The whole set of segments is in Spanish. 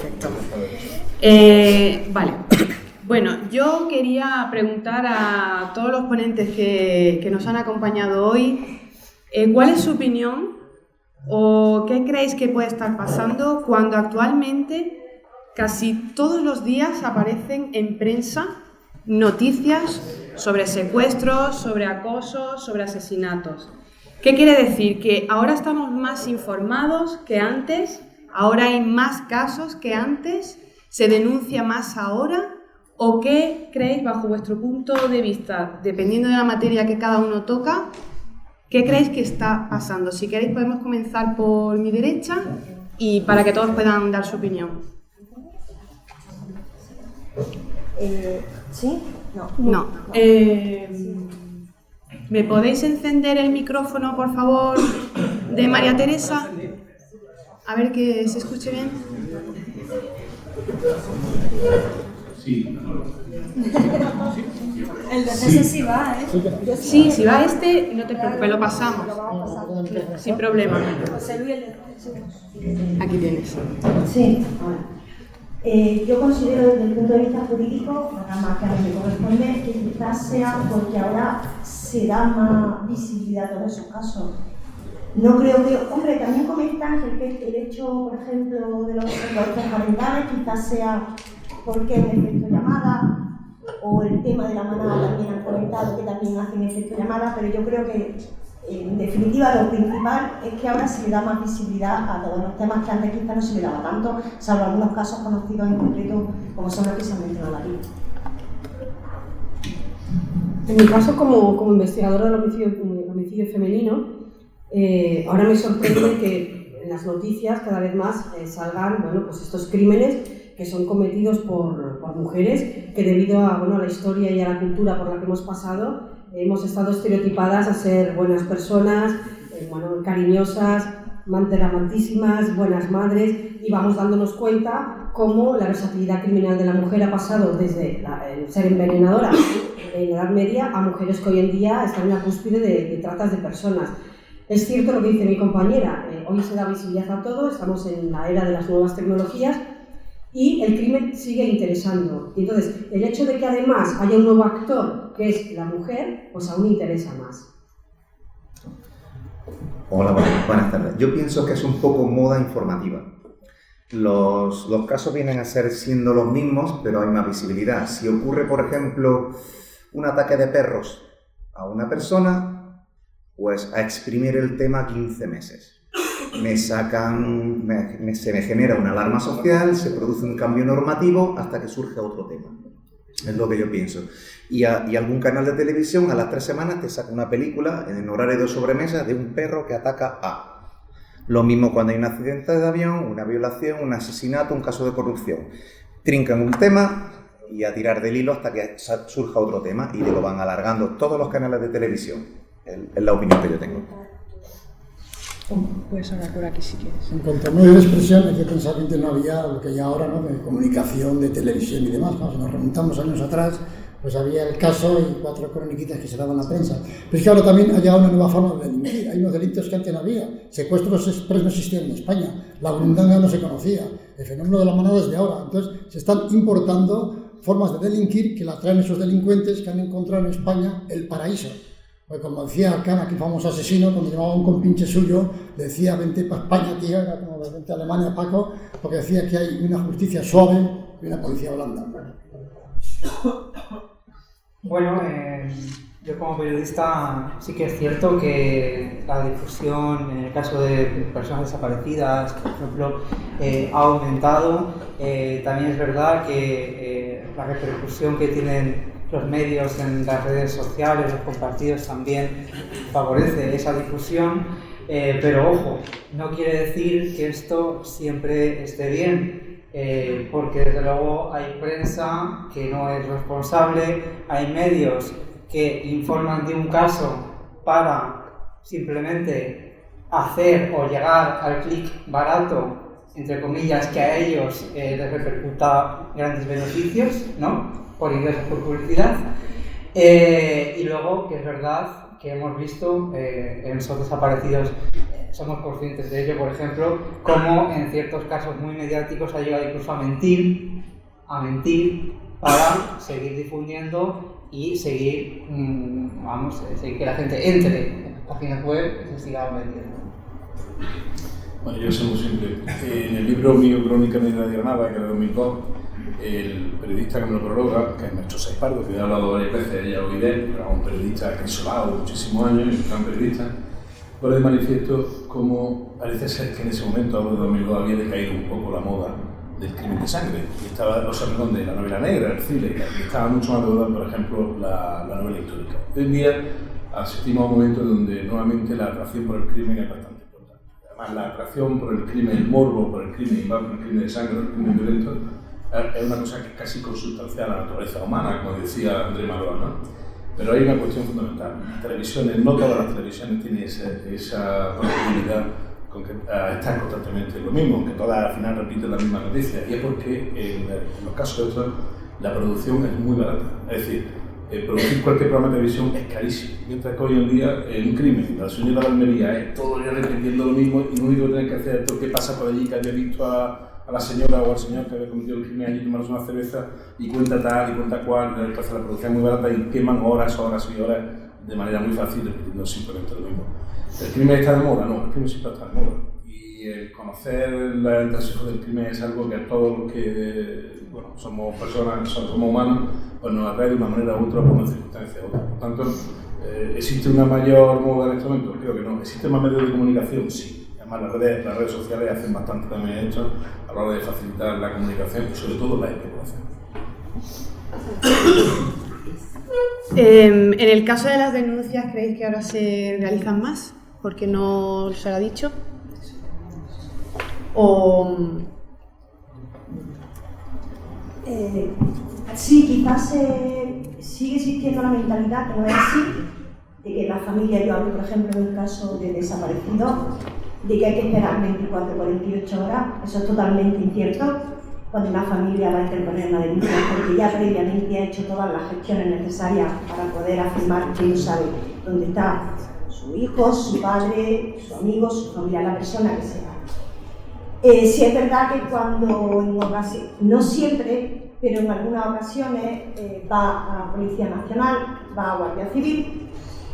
Perfecto. Vale. Bueno, yo quería preguntar a todos los ponentes que nos han acompañado hoy, ¿cuál es su opinión o qué creéis que puede estar pasando cuando actualmente casi todos los días aparecen en prensa noticias sobre secuestros, sobre acosos, sobre asesinatos? ¿Qué quiere decir? ¿Que ahora estamos más informados que antes? ¿Ahora hay más casos que antes? ¿Se denuncia más ahora? ¿O qué creéis, bajo vuestro punto de vista, dependiendo de la materia que cada uno toca, qué creéis que está pasando? Si queréis podemos comenzar por mi derecha y para que todos puedan dar su opinión. ¿Sí? No. ¿Me podéis encender el micrófono, por favor, de María Teresa? A ver que se escuche bien. Sí. El de ese sí va, ¿eh? Sí, si va este, no te preocupes, lo pasamos. Sin problema. José Luis, Aquí tienes. sí. Yo considero desde el punto de vista jurídico, nada más que a mí me corresponde, que quizás sea porque ahora se da más visibilidad a todos esos casos. No creo que, hombre, también comentan que el hecho, por ejemplo, de los secuestros parentales quizás sea porque es un efecto llamada, o el tema de la manada también han comentado que también hacen efecto llamada, pero yo creo que en definitiva lo principal es que ahora se le da más visibilidad a todos los temas que antes quizás no se le daba tanto, salvo algunos casos conocidos en concreto como son los que se han mencionado aquí. En mi caso, como investigadora del homicidio femenino, ahora me sorprende que en las noticias cada vez más salgan pues estos crímenes que son cometidos por mujeres que debido a la historia y a la cultura por la que hemos pasado hemos estado estereotipadas a ser buenas personas, cariñosas, amantísimas, buenas madres, y vamos dándonos cuenta cómo la versatilidad criminal de la mujer ha pasado desde el ser envenenadora en la Edad Media a mujeres que hoy en día están en la cúspide de tratas de personas. Es cierto lo que dice mi compañera, hoy se da visibilidad a todo, estamos en la era de las nuevas tecnologías y el crimen sigue interesando. Y entonces, el hecho de que además haya un nuevo actor, que es la mujer, pues aún interesa más. Hola, buenas tardes. Yo pienso que es un poco moda informativa. Los casos vienen a ser siendo los mismos, pero hay más visibilidad. Si ocurre, por ejemplo, un ataque de perros a una persona, pues a exprimir el tema 15 meses. Se me genera una alarma social, se produce un cambio normativo hasta que surge otro tema. Es lo que yo pienso. Y algún canal de televisión a las 3 semanas te saca una película en el horario de sobremesa de un perro que ataca a. Lo mismo cuando hay un accidente de avión, una violación, un asesinato, un caso de corrupción. Trincan un tema y a tirar del hilo hasta que surja otro tema y lo van alargando todos los canales de televisión. Es la opinión que yo tengo. Puedes hablar por aquí si quieres. En cuanto a medios de expresión, yo pensaba que antes no había lo que hay ahora, ¿no?, de comunicación, de televisión y demás. Si nos remontamos años atrás, pues había el caso y 4 croniquitas que se daban a la prensa. Pero es que ahora también ha llegado una nueva forma de delinquir. Hay unos delitos que antes no había. Secuestros express no existían en España. La burundanga no se conocía. El fenómeno de la manada es de ahora. Entonces, se están importando formas de delinquir que la traen esos delincuentes que han encontrado en España el paraíso. Pues como decía Arcana, que famoso asesino, cuando llamaba a un compinche suyo, decía: vente para España, tía, era como vente a Alemania, Paco, porque decía que hay una justicia suave y una policía blanda. Bueno, yo como periodista sí que es cierto que la difusión, en el caso de personas desaparecidas, por ejemplo, ha aumentado. También es verdad que la repercusión que tienen los medios en las redes sociales, los compartidos, también favorece esa difusión, pero ojo, no quiere decir que esto siempre esté bien, porque desde luego hay prensa que no es responsable, hay medios que informan de un caso para simplemente hacer o llegar al clic barato, entre comillas, que a ellos les repercuta grandes beneficios, ¿no?, por ingresos por publicidad, y luego que es verdad que hemos visto en esos desaparecidos. Somos conscientes de ello, por ejemplo, como en ciertos casos muy mediáticos ha llegado incluso a mentir para seguir difundiendo y seguir, seguir que la gente entre en las páginas web y se siga vendiendo. Bueno, yo soy muy simple. En el libro mío, Crónica Negra de Granada, que era de 2002, el periodista que me lo prologa, que es Nacho Saiz Pardo, que he hablado varias veces, ya oí de él, pero es un periodista que ha isolado muchísimos años, un gran periodista, pone de manifiesto cómo parece ser que en ese momento, hablo de 2002, había decaído un poco la moda del crimen de sangre. Y estaba, de la novela negra, el thriller, y estaba mucho más de moda, por ejemplo, la novela histórica. Hoy en día asistimos a un momento donde nuevamente la atracción por el crimen es bastante importante. Además, la atracción por el crimen, el morbo por el crimen, y más por el crimen de sangre, el crimen violento, es una cosa que es casi consustancial a la naturaleza humana, como decía André Malraux, ¿no? Pero hay una cuestión fundamental. Las televisiones, no todas las televisiones tienen esa posibilidad con que estar constantemente lo mismo, aunque todas al final repiten la misma noticia, y es porque en los casos de estos la producción es muy barata. Es decir, producir cualquier programa de televisión es carísimo, mientras que hoy en día un crimen, la señora de Almería es todo el día repitiendo lo mismo y lo único que tienen que hacer es qué pasa por allí, que había visto a la señora o al señor que había cometido el crimen allí, tomarse una cerveza y cuenta tal y cuenta cual, entonces la producción es muy barata y queman horas y horas de manera muy fácil repitiendo simplemente lo mismo. ¿El crimen está de moda? No, el crimen siempre está de moda. Y el conocer el trasiego del crimen es algo que a todos los que somos personas, somos humanos, pues nos atrae de una manera u otra por una circunstancia u otra. Por tanto, ¿existe una mayor moda en este momento? Creo que no. ¿Existen más medios de comunicación? Sí. Además, las redes sociales hacen bastante también esto a la hora de facilitar la comunicación y sobre todo la especulación. En el caso de las denuncias, ¿creéis que ahora se realizan más? ¿Porque no se lo ha dicho? ¿O...? Sí, quizás sigue existiendo la mentalidad que no es así, de que la familia, yo hablo por ejemplo en el caso de desaparecidos, de que hay que esperar 24 o 48 horas. Eso es totalmente incierto. Cuando una familia va a interponer una denuncia, porque ya previamente ha hecho todas las gestiones necesarias para poder afirmar que ellos saben dónde está su hijo, su padre, su amigo, su familia, la persona que sea. Sí es verdad que cuando en ocasiones, no siempre, pero en algunas ocasiones va a Policía Nacional, va a Guardia Civil,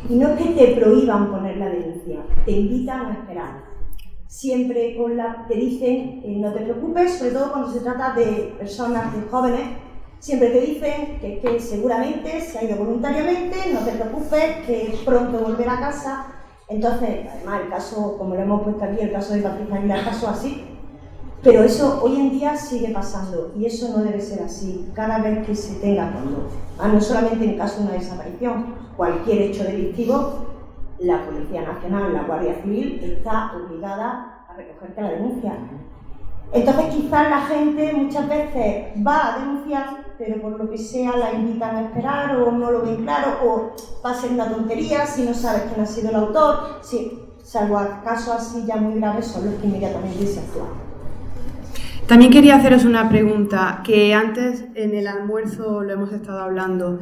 y no es que te prohíban poner la denuncia, te invitan a esperar. Siempre te dicen no te preocupes, sobre todo cuando se trata de personas, de jóvenes, siempre te dicen que seguramente se ha ido voluntariamente, no te preocupes, que pronto volverá a casa. Entonces, además el caso, como lo hemos puesto aquí, el caso de Patricia Aguilar pasó así, pero eso hoy en día sigue pasando y eso no debe ser así. Cada vez que se tenga, no solamente en caso de una desaparición, cualquier hecho delictivo, la Policía Nacional, la Guardia Civil está obligada a recogerte la denuncia. Entonces quizás la gente muchas veces va a denunciar, pero por lo que sea la invitan a esperar o no lo ven claro o va a ser una tontería si no sabes quién ha sido el autor. Sí, salvo casos así ya muy graves son los que inmediatamente se actúan. También quería haceros una pregunta que antes en el almuerzo lo hemos estado hablando.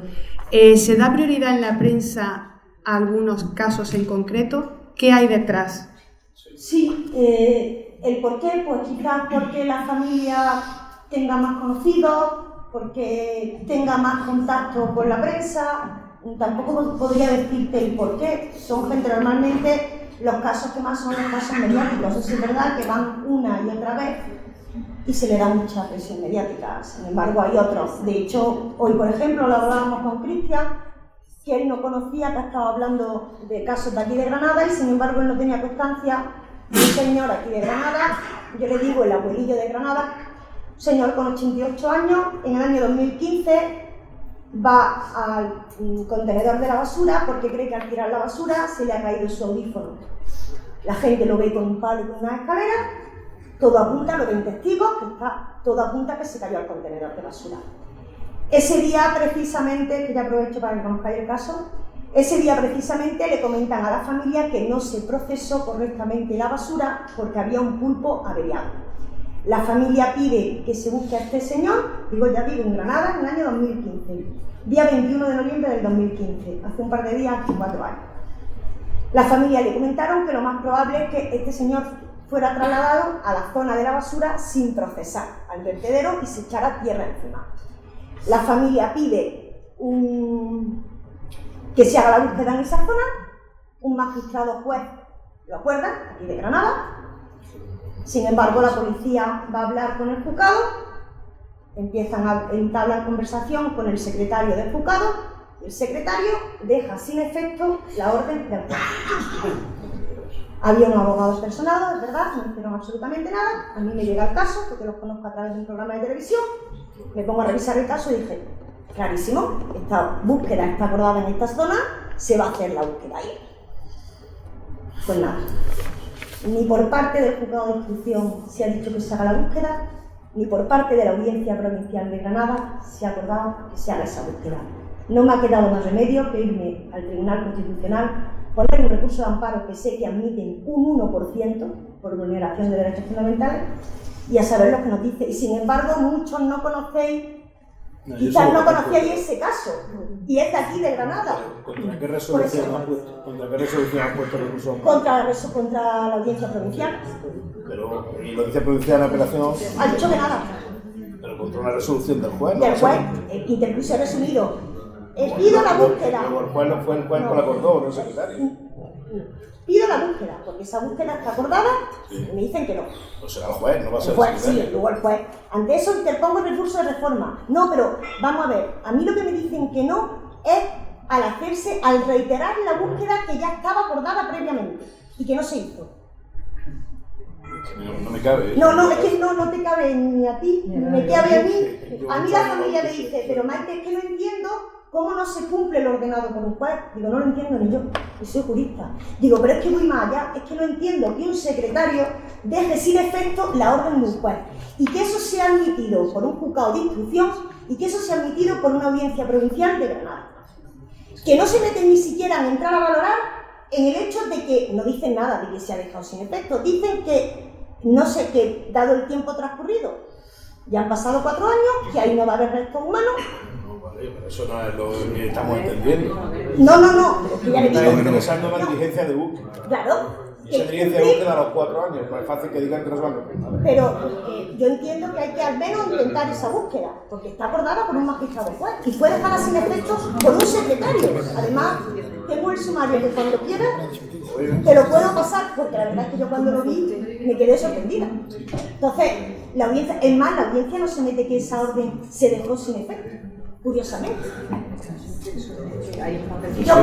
¿Se da prioridad en la prensa a algunos casos en concreto? ¿Qué hay detrás? Sí, ¿el por qué? Pues quizás porque la familia tenga más conocidos, porque tenga más contacto con la prensa. Tampoco podría decirte el por qué. Son gente normalmente, los casos que más son los casos mediáticos. Eso sí es verdad que van una y otra vez y se le da mucha presión mediática. Sin embargo, hay otros. De hecho, hoy, por ejemplo, lo hablábamos con Cristian, que él no conocía, que estaba hablando de casos de aquí de Granada y sin embargo él no tenía constancia de un señor aquí de Granada, yo le digo el abuelillo de Granada, un señor con 88 años, en el año 2015 va al contenedor de la basura porque cree que al tirar la basura se le ha caído su audífono. La gente lo ve con un palo y con una escalera, todo apunta, lo ven testigos, todo apunta que se cayó al contenedor de basura. Ese día precisamente, que ya aprovecho para que conozcáis el caso, ese día precisamente le comentan a la familia que no se procesó correctamente la basura porque había un pulpo averiado. La familia pide que se busque a este señor, en Granada, en el año 2015, día 21 de noviembre del 2015, hace un par de días, hace 4 años. La familia le comentaron que lo más probable es que este señor fuera trasladado a la zona de la basura sin procesar, al vertedero, y se echara tierra encima. La familia pide que se haga la búsqueda en esa zona, un magistrado juez lo acuerda, aquí de Granada. Sin embargo, la policía va a hablar con el juzgado, entablan conversación con el secretario del juzgado, y el secretario deja sin efecto la orden del juez. Había un abogado personado, es verdad, no hicieron absolutamente nada. A mí me llega el caso, porque los conozco a través de un programa de televisión. Me pongo a revisar el caso y dije, clarísimo, esta búsqueda está acordada en esta zona, se va a hacer la búsqueda ahí. Pues nada, ni por parte del juzgado de instrucción se ha dicho que se haga la búsqueda, ni por parte de la Audiencia Provincial de Granada se ha acordado que se haga esa búsqueda. No me ha quedado más remedio que irme al Tribunal Constitucional, poner un recurso de amparo que sé que admiten un 1% por vulneración de derechos fundamentales, y a saber lo que nos dice. Y sin embargo, muchos no conocéis, quizás no conocíais ese caso, y es de aquí, de Granada. ¿Contra qué resolución han puesto recurso? Contra la Audiencia Provincial. Pero ¿y la Audiencia Provincial de Apelación? Ha dicho que nada. Pero contra una resolución del juez. Del juez, interpuso resumido. Pido la búsqueda. Pero el juez no fue el juez que la acordó, no el secretario. Pido la búsqueda, porque esa búsqueda está acordada, y me dicen que no. Pues será el juez, no va a ser El juez, el secretario. sí, luego el juez. Ante eso interpongo el recurso de reforma. No, pero vamos a ver, a mí lo que me dicen que no es al reiterar la búsqueda que ya estaba acordada previamente y que no se hizo. No me cabe. No, es que no te cabe ni a ti, ni me cabe a mí. A mí la familia me dice, pero Maite, es que no entiendo cómo no se cumple lo ordenado por un juez. Digo, no lo entiendo ni yo, y soy jurista. Digo, pero es que voy más allá, es que no entiendo que un secretario deje sin efecto la orden de un juez y que eso sea admitido por un juzgado de instrucción y que eso sea admitido por una audiencia provincial de Granada. Que no se meten ni siquiera en entrar a valorar en el hecho de que no dicen nada de que se ha dejado sin efecto. Dicen que, no sé, que dado el tiempo transcurrido, ya han pasado 4 años, que ahí no va a haber restos humanos. Pero eso no es lo que estamos entendiendo. No, pero que ya le Está digo. interesando la diligencia de búsqueda. Claro. Y esa diligencia de búsqueda a los 4 años, no es fácil que digan que no se van a cumplir. Pero yo entiendo que hay que al menos intentar esa búsqueda, porque está acordada por un magistrado juez y fue dejada sin efecto por un secretario. Además, tengo el sumario que cuando quieras te lo puedo pasar, porque la verdad es que yo cuando lo vi me quedé sorprendida. Entonces, la audiencia no se mete que esa orden se dejó sin efecto, curiosamente. Yo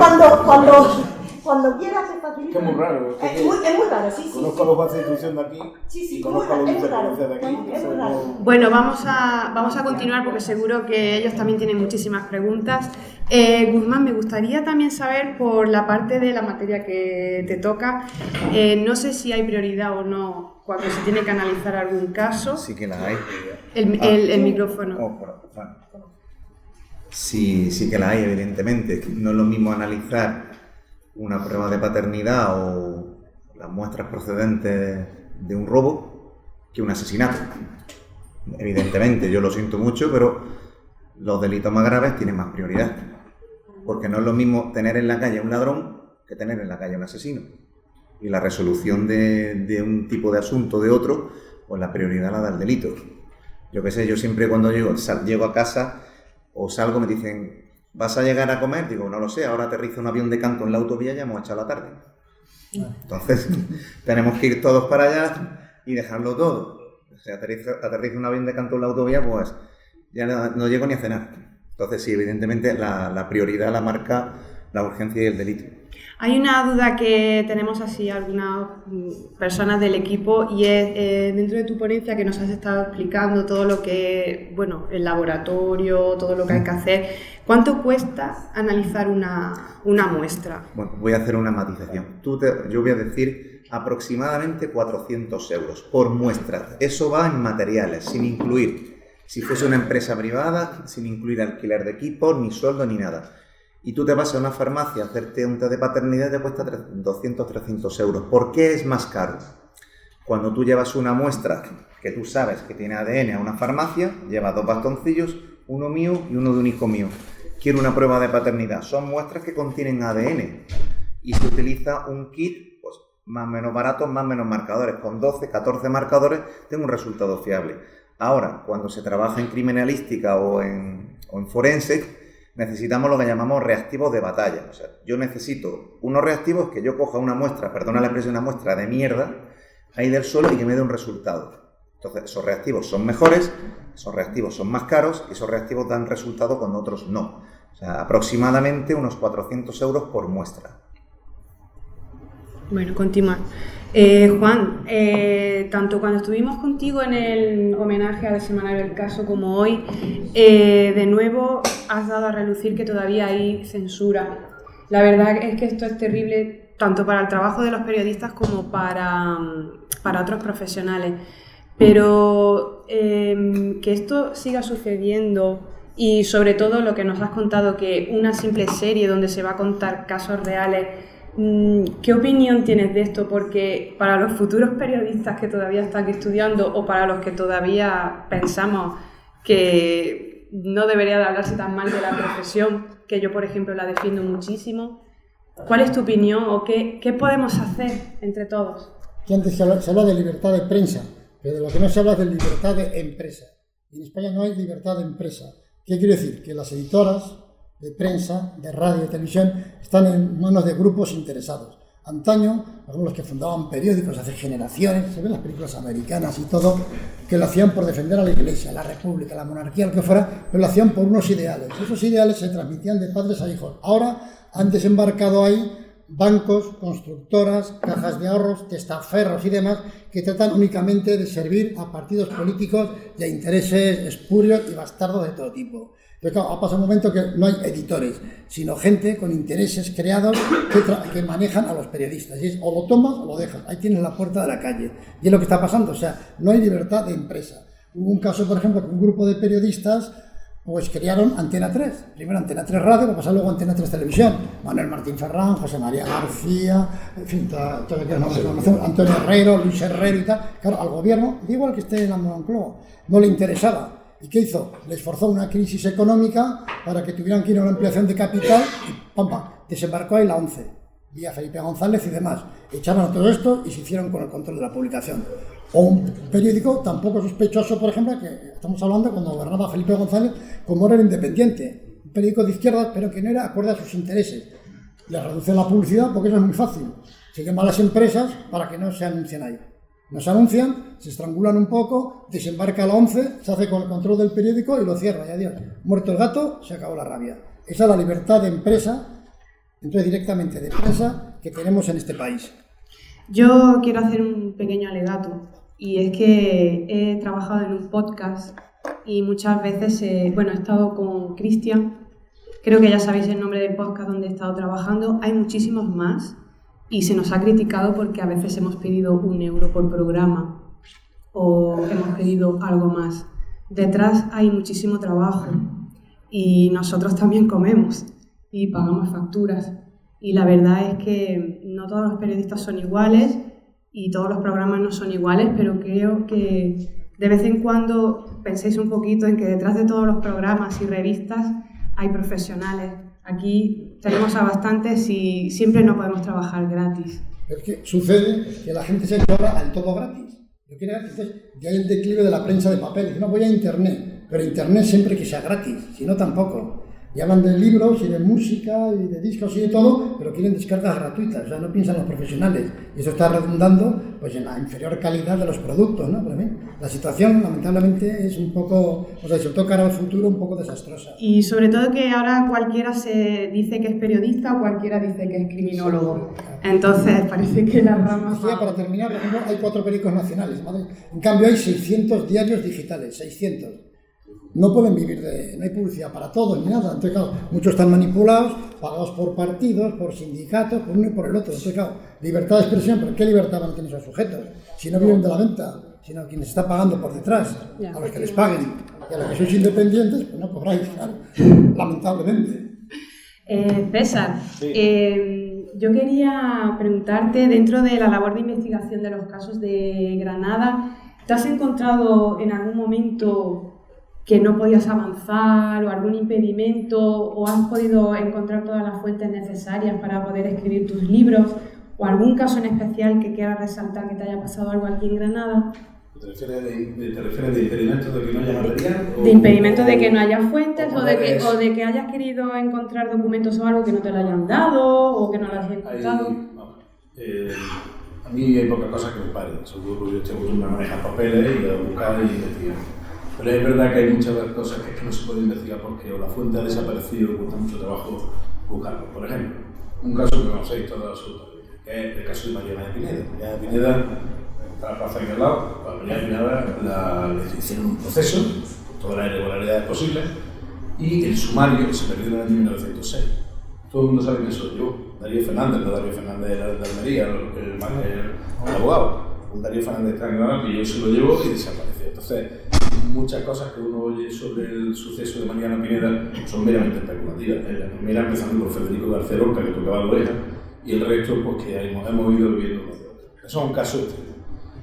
cuando quieras te facilito. Es muy raro. Es muy raro, sí. Conozco a los jueces de instrucción de aquí y conozco a los jueces de provincia de aquí. Es muy raro. Bueno, vamos a continuar porque seguro que ellos también tienen muchísimas preguntas. Guzmán, me gustaría también saber por la parte de la materia que te toca, no sé si hay prioridad o no cuando se tiene que analizar algún caso. Sí que la hay. El micrófono. Sí que la hay, evidentemente. No es lo mismo analizar una prueba de paternidad o las muestras procedentes de un robo que un asesinato. Evidentemente, yo lo siento mucho, pero los delitos más graves tienen más prioridad. Porque no es lo mismo tener en la calle a un ladrón que tener en la calle a un asesino. Y la resolución de un tipo de asunto de otro, pues la prioridad la da el delito. Yo qué sé, yo siempre cuando llego a casa o salgo me dicen, ¿vas a llegar a comer? Digo, no lo sé, ahora aterriza un avión de Canto en la autovía y ya hemos echado la tarde. Entonces, tenemos que ir todos para allá y dejarlo todo. O sea, aterriza un avión de Canto en la autovía, pues ya no llego ni a cenar. Entonces, sí, evidentemente la prioridad la marca la urgencia y el delito. Hay una duda que tenemos así algunas personas del equipo y es dentro de tu ponencia que nos has estado explicando todo lo que, bueno, el laboratorio, todo lo que hay que hacer. ¿Cuánto cuesta analizar una muestra? Bueno, voy a hacer una matización. Yo voy a decir aproximadamente 400 euros por muestra. Eso va en materiales, sin incluir, si fuese una empresa privada, sin incluir alquiler de equipos, ni sueldo, ni nada. Y tú te vas a una farmacia a hacerte un test de paternidad y te cuesta 200-300 euros. ¿Por qué es más caro? Cuando tú llevas una muestra que tú sabes que tiene ADN a una farmacia, llevas 2 bastoncillos, uno mío y uno de un hijo mío. Quiero una prueba de paternidad. Son muestras que contienen ADN. y se utiliza un kit pues, más o menos barato, más o menos marcadores. Con 12, 14 marcadores tengo un resultado fiable. Ahora, cuando se trabaja en criminalística o en forense, necesitamos lo que llamamos reactivos de batalla. O sea, yo necesito unos reactivos que yo coja una muestra, perdona la expresión, una muestra de mierda ahí del suelo y que me dé un resultado. Entonces, esos reactivos son mejores, esos reactivos son más caros y esos reactivos dan resultado cuando otros no. O sea, aproximadamente unos 400 euros por muestra. Bueno, continuar. Juan, tanto cuando estuvimos contigo en el homenaje al Semanario El Caso como hoy, de nuevo has dado a relucir que todavía hay censura. La verdad es que esto es terrible tanto para el trabajo de los periodistas como para otros profesionales. Pero que esto siga sucediendo y sobre todo lo que nos has contado, que una simple serie donde se va a contar casos reales, ¿qué opinión tienes de esto? Porque para los futuros periodistas que todavía están estudiando o para los que todavía pensamos que no debería de hablarse tan mal de la profesión, que yo por ejemplo la defiendo muchísimo, ¿cuál es tu opinión o qué podemos hacer entre todos? Que antes se habla de libertad de prensa, pero de lo que no se habla es de libertad de empresa. Y en España no hay libertad de empresa. ¿Qué quiere decir? Que las editoras de prensa, de radio y televisión están en manos de grupos interesados. Antaño, algunos que fundaban periódicos hace generaciones, se ven las películas americanas y todo, que lo hacían por defender a la Iglesia, la República, la monarquía, lo que fuera, pero lo hacían por unos ideales. Esos ideales se transmitían de padres a hijos. Ahora han desembarcado ahí bancos, constructoras, cajas de ahorros, testaferros y demás, que tratan únicamente de servir a partidos políticos y a intereses espurios y bastardos de todo tipo. Pero claro, ha pasado un momento que no hay editores, sino gente con intereses creados que manejan a los periodistas. Y es o lo tomas o lo dejas. Ahí tienes la puerta de la calle. Y es lo que está pasando. O sea, no hay libertad de empresa. Hubo un caso, por ejemplo, que un grupo de periodistas pues crearon Antena 3. Primero Antena 3 Radio, lo pasaron luego Antena 3 Televisión. Manuel Martín Ferrán, José María García, en fin, todos los nombres que conocemos, Antonio Herrero, Luis Herrero y tal. Claro, al gobierno, da igual que esté en la Moncloa, no le interesaba. ¿Y qué hizo? Les forzó una crisis económica para que tuvieran que ir a una ampliación de capital y ¡pam, pam! Desembarcó ahí la 11, vía Felipe González y demás. Echaron a todo esto y se hicieron con el control de la publicación. O un periódico tan poco sospechoso, por ejemplo, que estamos hablando cuando gobernaba Felipe González, como era el Independiente, un periódico de izquierda, pero que no era acorde a sus intereses. Les reducen la publicidad porque eso es muy fácil. Se llaman a las empresas para que no se anuncien ahí. No se anuncian, se estrangulan un poco, desembarca la 11, se hace con el control del periódico y lo cierra, y adiós. Muerto el gato, se acabó la rabia. Esa es la libertad de empresa, entonces directamente de prensa, que tenemos en este país. Yo quiero hacer un pequeño alegato, y es que he trabajado en un podcast y muchas veces, he estado con Cristian, creo que ya sabéis el nombre del podcast donde he estado trabajando, hay muchísimos más. Y se nos ha criticado porque a veces hemos pedido 1 euro por programa o hemos pedido algo más. Detrás hay muchísimo trabajo y nosotros también comemos y pagamos facturas. Y la verdad es que no todos los periodistas son iguales y todos los programas no son iguales, pero creo que de vez en cuando penséis un poquito en que detrás de todos los programas y revistas hay profesionales. Aquí tenemos a bastantes y siempre no podemos trabajar gratis. Es que sucede que la gente se echa ahora al todo gratis. Entonces, ya hay el declive de la prensa de papel. Dice, no, voy a Internet, pero Internet siempre que sea gratis, si no tampoco. Y hablan de libros y de música y de discos y de todo, pero quieren descargas gratuitas, o sea, no piensan los profesionales. Y eso está redundando pues, en la inferior calidad de los productos, ¿no? Pero, la situación, lamentablemente, es un poco, sobre todo cara al futuro, un poco desastrosa. Y sobre todo que ahora cualquiera se dice que es periodista o cualquiera dice que es criminólogo. Entonces, parece que la rama... Para terminar, por ejemplo, hay 4 periódicos nacionales, ¿vale? En cambio, hay 600 diarios digitales, 600. No pueden vivir no hay publicidad para todos ni nada. Entonces, claro, muchos están manipulados, pagados por partidos, por sindicatos, por uno y por el otro. Entonces, claro, libertad de expresión, pero ¿qué libertad van a tener esos sujetos? Si no viven de la venta, sino quienes está pagando por detrás, a los que les paguen. Y a los que sois independientes, pues no cobráis, claro, lamentablemente. César, yo quería preguntarte, dentro de la labor de investigación de los casos de Granada, ¿te has encontrado en algún momento que no podías avanzar o algún impedimento, o has podido encontrar todas las fuentes necesarias para poder escribir tus libros, o algún caso en especial que quieras resaltar que te haya pasado algo aquí en Granada? ¿Te refieres de impedimentos de que no haya material? De impedimentos de que no haya fuentes o de que hayas querido encontrar documentos o algo que no te lo hayan dado o que no lo hayas encontrado. A mí hay pocas cosas que me paren, sobre todo porque yo estoy acostumbrado a manejar papeles y a buscar y investigar. Pero es verdad que hay muchas cosas que no se pueden investigar porque o la fuente ha desaparecido o cuesta mucho trabajo buscarlo. Por ejemplo, un caso que conocéis todos absolutamente, que es el caso de Mariana de Pineda. Mariana de Pineda está la plaza aquí al lado. Para Mariana de Pineda le hicieron un proceso, todas las irregularidades posibles, y el sumario se perdió en el año 1906. Todo el mundo sabe que soy yo, Darío Fernández, no Darío Fernández de Almería, el abogado, un Darío Fernández extranjero que yo se lo llevo y desapareció. Entonces, muchas cosas que uno oye sobre el suceso de Mariana Pineda son meramente especulativas. La primera empezando por Federico García Lorca, que tocaba la oreja, y el resto pues que hemos ido viviendo uno de otros. Eso es un caso extremo.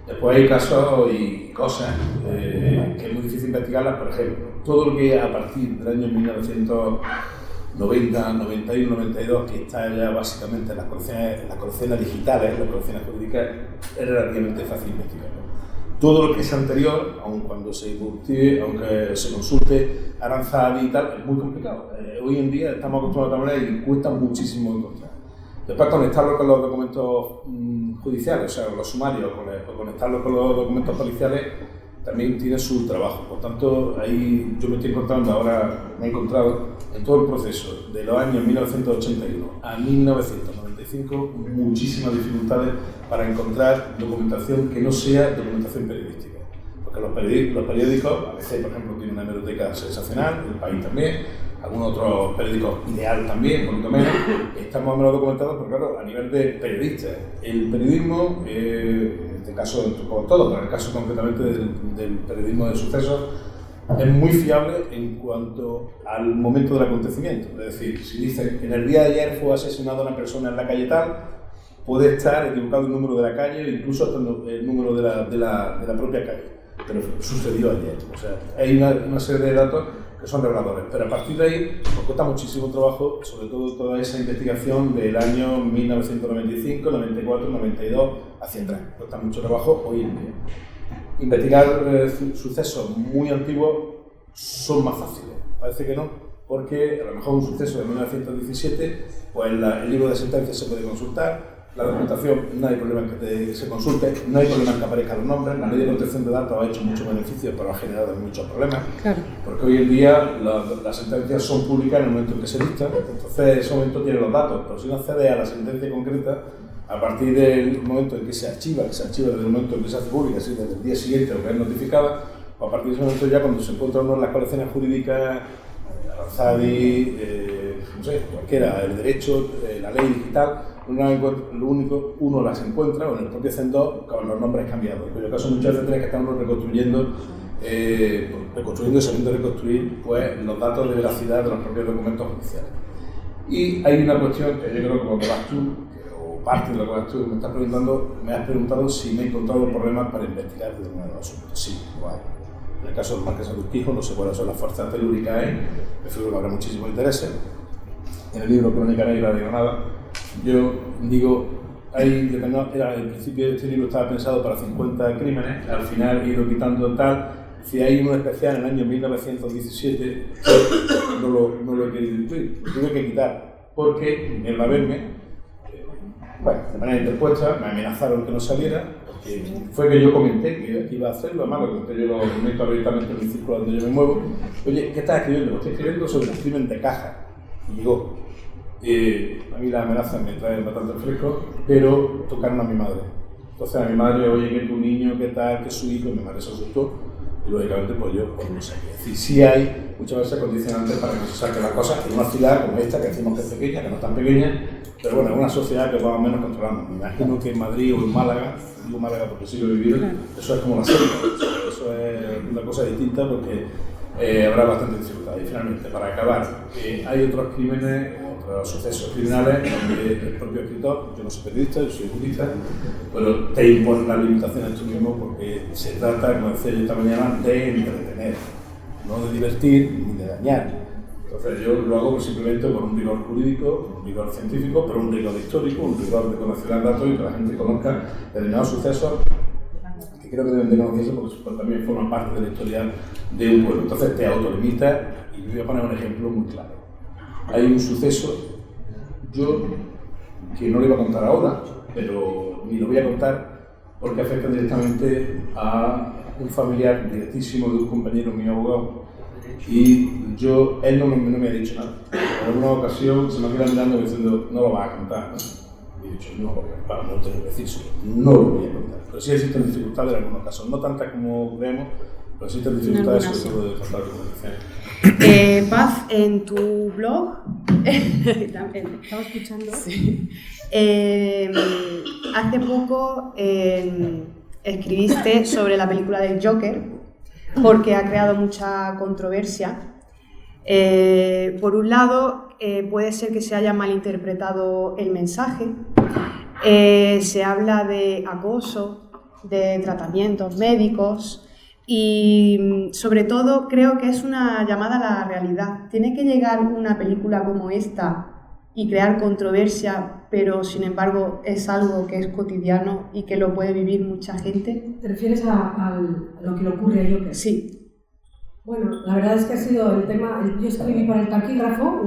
Después hay casos y cosas que es muy difícil investigarlas, por ejemplo, todo lo que a partir del año 1990, 91, 92, que está ya básicamente en las colecciones digitales, las colecciones jurídicas, es relativamente fácil investigar. Todo lo que es anterior, aun cuando se investigue, aunque se consulte Aranzadi y tal, es muy complicado. Hoy en día estamos acostumbrados a hablar y cuesta muchísimo encontrar. Después conectarlo con los documentos judiciales, o sea, los sumarios, o conectarlo con los documentos policiales, también tiene su trabajo. Por tanto, ahí yo me he encontrado en todo el proceso de los años 1981 a 1995 muchísimas dificultades para encontrar documentación que no sea documentación periodística. Porque los periódicos, a veces, por ejemplo, tienen una hemeroteca sensacional, El País también, algunos otros periódicos, Ideal también, un poquito menos, están más o menos documentados, pero claro, a nivel de periodistas. El periodismo, en este caso, como todo, pero en el caso concretamente del periodismo de sucesos, es muy fiable en cuanto al momento del acontecimiento. Es decir, si dicen que en el día de ayer fue asesinada una persona en la calle tal, puede estar equivocado el número de la calle, incluso hasta el número de la propia calle, pero sucedió ayer. O sea, hay una serie de datos que son reveladores, pero a partir de ahí nos cuesta muchísimo trabajo, sobre todo toda esa investigación del año 1995, 94, 92 hacia atrás. Cuesta mucho trabajo hoy en día. Investigar sucesos muy antiguos son más fáciles, parece que no, porque a lo mejor un suceso de 1917, pues el libro de sentencias se puede consultar, la documentación no hay problema en que se consulte, no hay problema en que aparezcan los nombres, la ley de protección de datos ha hecho muchos beneficios, pero ha generado muchos problemas, claro. Porque hoy en día las sentencias son públicas en el momento en que se dictan, entonces en ese momento tienen los datos, pero si no accede a la sentencia concreta, a partir del momento en que se archiva desde el momento en que se hace pública, así desde el día siguiente o que es notificada, pues a partir de ese momento ya cuando se encuentra uno en las colecciones jurídicas, Aranzadi, no sé, cualquiera, el derecho, la ley digital, uno las encuentra, o en el propio CEN2 con los nombres cambiados. En cuyo caso muchas veces tiene que estar uno reconstruyendo y sabiendo reconstruir pues, los datos de veracidad de los propios documentos judiciales. Y hay una cuestión que yo creo que como vas tú, o parte de lo que vas tú, me has preguntado si me he encontrado problemas para investigar determinados asuntos. Sí, igual. En el caso del Marqués de Urquijo, no sé cuáles son las fuerzas telúricas ahí, me figuro que habrá muchísimos intereses. En el libro Crónica Negra de Granada, yo digo, al principio de este libro estaba pensado para 50 crímenes, al final he ido quitando tal. Si hay uno especial en el año 1917, no lo he querido incluir, lo tuve que quitar, porque el haberme, de manera interpuesta, me amenazaron que no saliera, porque fue que yo comenté que iba a hacerlo, además lo comenté, yo lo comento abiertamente en el círculo donde yo me muevo. Oye, ¿qué estás escribiendo? Lo estoy escribiendo sobre el crimen de Caja. Y llegó. A mí la amenaza me trae bastante fresco, pero tocaron a mi madre. Entonces a mi madre, oye, que tu niño, qué tal, que su hijo, mi madre se asustó. Y lógicamente, pues yo no sé qué decir. Sí hay muchas veces condicionantes para que no se saquen las cosas en una ciudad como esta, que decimos que es pequeña, que no es tan pequeña, pero bueno, es una sociedad que más o menos controlamos. Me imagino que en Madrid o en Málaga, digo Málaga porque sí lo he vivido, eso es como la selva, eso es una cosa distinta porque habrá bastante dificultad. Y finalmente, para acabar, hay otros crímenes, otros sucesos criminales donde el propio escritor, yo no soy periodista, yo soy jurista, pero te imponen las limitaciones tú mismo porque se trata, como decía yo esta mañana, de entretener. no de divertir ni de dañar. Entonces yo lo hago simplemente por un rigor jurídico, por un rigor científico, pero un rigor histórico, un rigor de conocer el dato y que la gente conozca determinados sucesos que creo que deben de conocerse porque también forman parte de la historia de un pueblo. Entonces te autolimitas y voy a poner un ejemplo muy claro. Hay un suceso, yo que no lo iba a contar ahora, pero ni lo voy a contar porque afecta directamente a un familiar directísimo de un compañero mío abogado y él no me ha dicho nada. En alguna ocasión se me ha quedado mirando diciendo no lo vas a contar, ¿no? Y he dicho no, porque para no tener preciso, no lo voy a contar. Pero sí existen dificultades en algunos casos, no tantas como creemos, pero existen dificultades sobre todo de contar comunicación. Paz, en tu blog, Estaba escuchando. sí. Hace poco escribiste sobre la película del Joker porque ha creado mucha controversia. Por un lado, puede ser que se haya malinterpretado el mensaje. Se habla de acoso, de tratamientos médicos y sobre todo creo que es una llamada a la realidad. Tiene que llegar una película como esta y crear controversia, pero sin embargo es algo que es cotidiano y que lo puede vivir mucha gente. ¿Te refieres a lo que le ocurre a Joker? Sí. Bueno, la verdad es que ha sido el tema. Yo escribí para el taquígrafo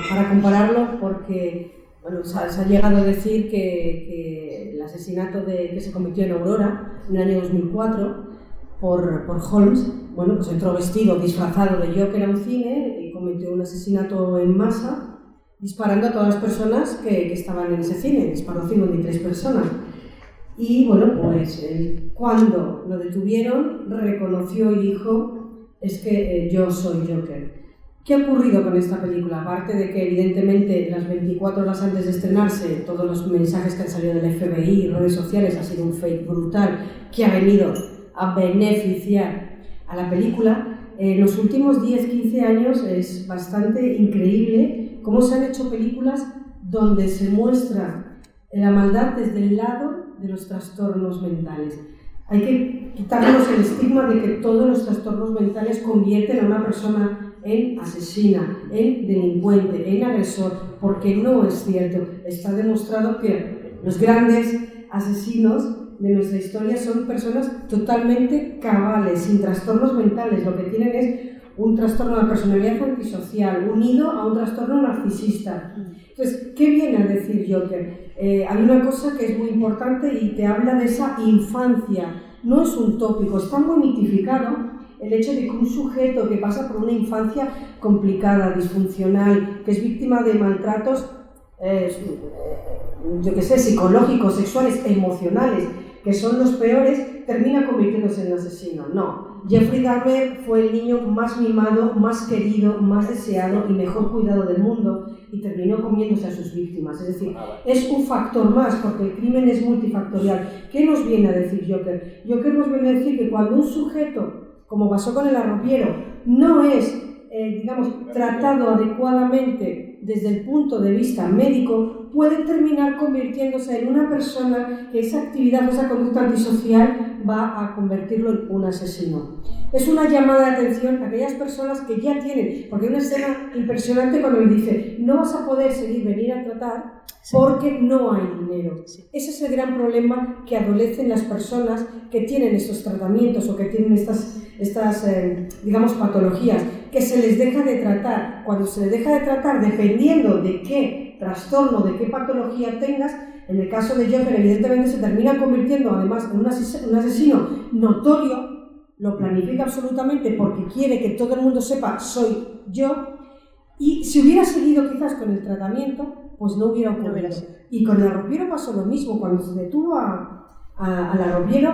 para compararlo porque bueno, se ha llegado a decir que el asesinato que se cometió en Aurora en el año 2004 por Holmes, bueno, pues entró vestido, disfrazado de Joker a un cine y cometió un asesinato en masa disparando a todas las personas que estaban en ese cine, disparó 53 personas. Y bueno, pues cuando lo detuvieron, reconoció y dijo, es que yo soy Joker. ¿Qué ha ocurrido con esta película? Aparte de que evidentemente las 24 horas antes de estrenarse, todos los mensajes que han salido del FBI y redes sociales ha sido un fake brutal que ha venido a beneficiar a la película. En los últimos 10-15 años es bastante increíble cómo se han hecho películas donde se muestra la maldad desde el lado de los trastornos mentales. Hay que quitarnos el estigma de que todos los trastornos mentales convierten a una persona en asesina, en delincuente, en agresor, porque no es cierto. Está demostrado que los grandes asesinos de nuestra historia son personas totalmente cabales, sin trastornos mentales. Lo que tienen es un trastorno de personalidad antisocial unido a un trastorno narcisista. Entonces, ¿qué viene a decir Joker? Hay una cosa que es muy importante y te habla de esa infancia. No es un tópico, está muy mitificado el hecho de que un sujeto que pasa por una infancia complicada, disfuncional, que es víctima de maltratos, psicológicos, sexuales, emocionales, que son los peores, termina convirtiéndose en asesino. No. Jeffrey Dahmer fue el niño más mimado, más querido, más deseado y mejor cuidado del mundo y terminó comiéndose a sus víctimas. Es decir, es un factor más porque el crimen es multifactorial. ¿Qué nos viene a decir Joker? Joker nos viene a decir que cuando un sujeto, como pasó con el arropiero, no es tratado adecuadamente desde el punto de vista médico, puede terminar convirtiéndose en una persona que esa actividad, esa conducta antisocial va a convertirlo en un asesino. Es una llamada de atención a aquellas personas que ya tienen, porque hay una escena impresionante cuando él dice, no vas a poder venir a tratar porque no hay dinero. Ese es el gran problema que adolecen las personas que tienen estos tratamientos o que tienen estas patologías, que se les deja de tratar. Cuando se les deja de tratar, dependiendo de qué trastorno, de qué patología tengas, en el caso de Joker, evidentemente se termina convirtiendo además en un asesino notorio, lo planifica absolutamente porque quiere que todo el mundo sepa, soy yo, y si hubiera seguido quizás con el tratamiento, pues no hubiera ocurrido. Y con el arropiero pasó lo mismo, cuando se detuvo al arropiero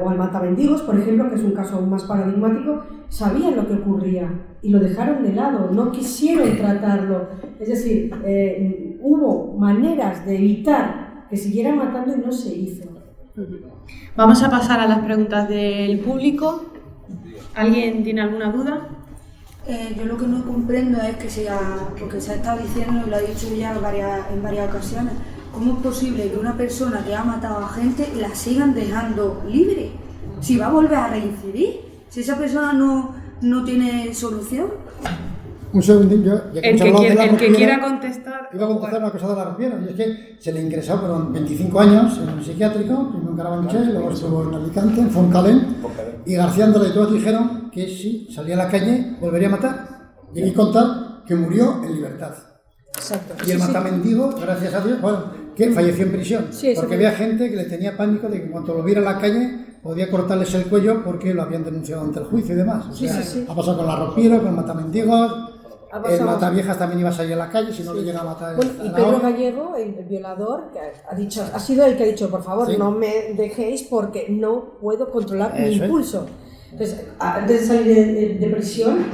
o al matabendigos, por ejemplo, que es un caso aún más paradigmático, sabían lo que ocurría y lo dejaron de lado, no quisieron tratarlo. Es decir, hubo maneras de evitar que siguiera matando y no se hizo. Vamos a pasar a las preguntas del público. ¿Alguien tiene alguna duda? Yo lo que no comprendo es que porque se ha estado diciendo, y lo ha dicho ya en varias ocasiones, ¿cómo es posible que una persona que ha matado a gente la sigan dejando libre? Si va a volver a reincidir. Si esa persona no tiene solución. Un segundillo, ya que El hemos que, hablado de la el que Ropiero, quiera contestar. iba a contestar una cosa de la Ropiero, y es que se le ingresó por 25 años en un psiquiátrico, primero en Carabanchel, luego estuvo en Alicante, en Foncalén, y García Andorra y todos dijeron que si salía a la calle volvería a matar. Y hay que contar que murió en libertad. Exacto. Y el matamendigo, gracias a Dios, bueno, que falleció en prisión, Sí, porque había gente que le tenía pánico de que en cuanto lo viera en la calle podía cortarles el cuello porque lo habían denunciado ante el juicio y demás. O sea, ha pasado con la Ropiero, con el matamendigos. El mataviejas también iba a salir a la calle si no le llega a matar. Bueno, y Pedro Gallego, el violador, que ha sido el que ha dicho, por favor, no me dejéis porque no puedo controlar mi impulso. Entonces, antes de salir de prisión,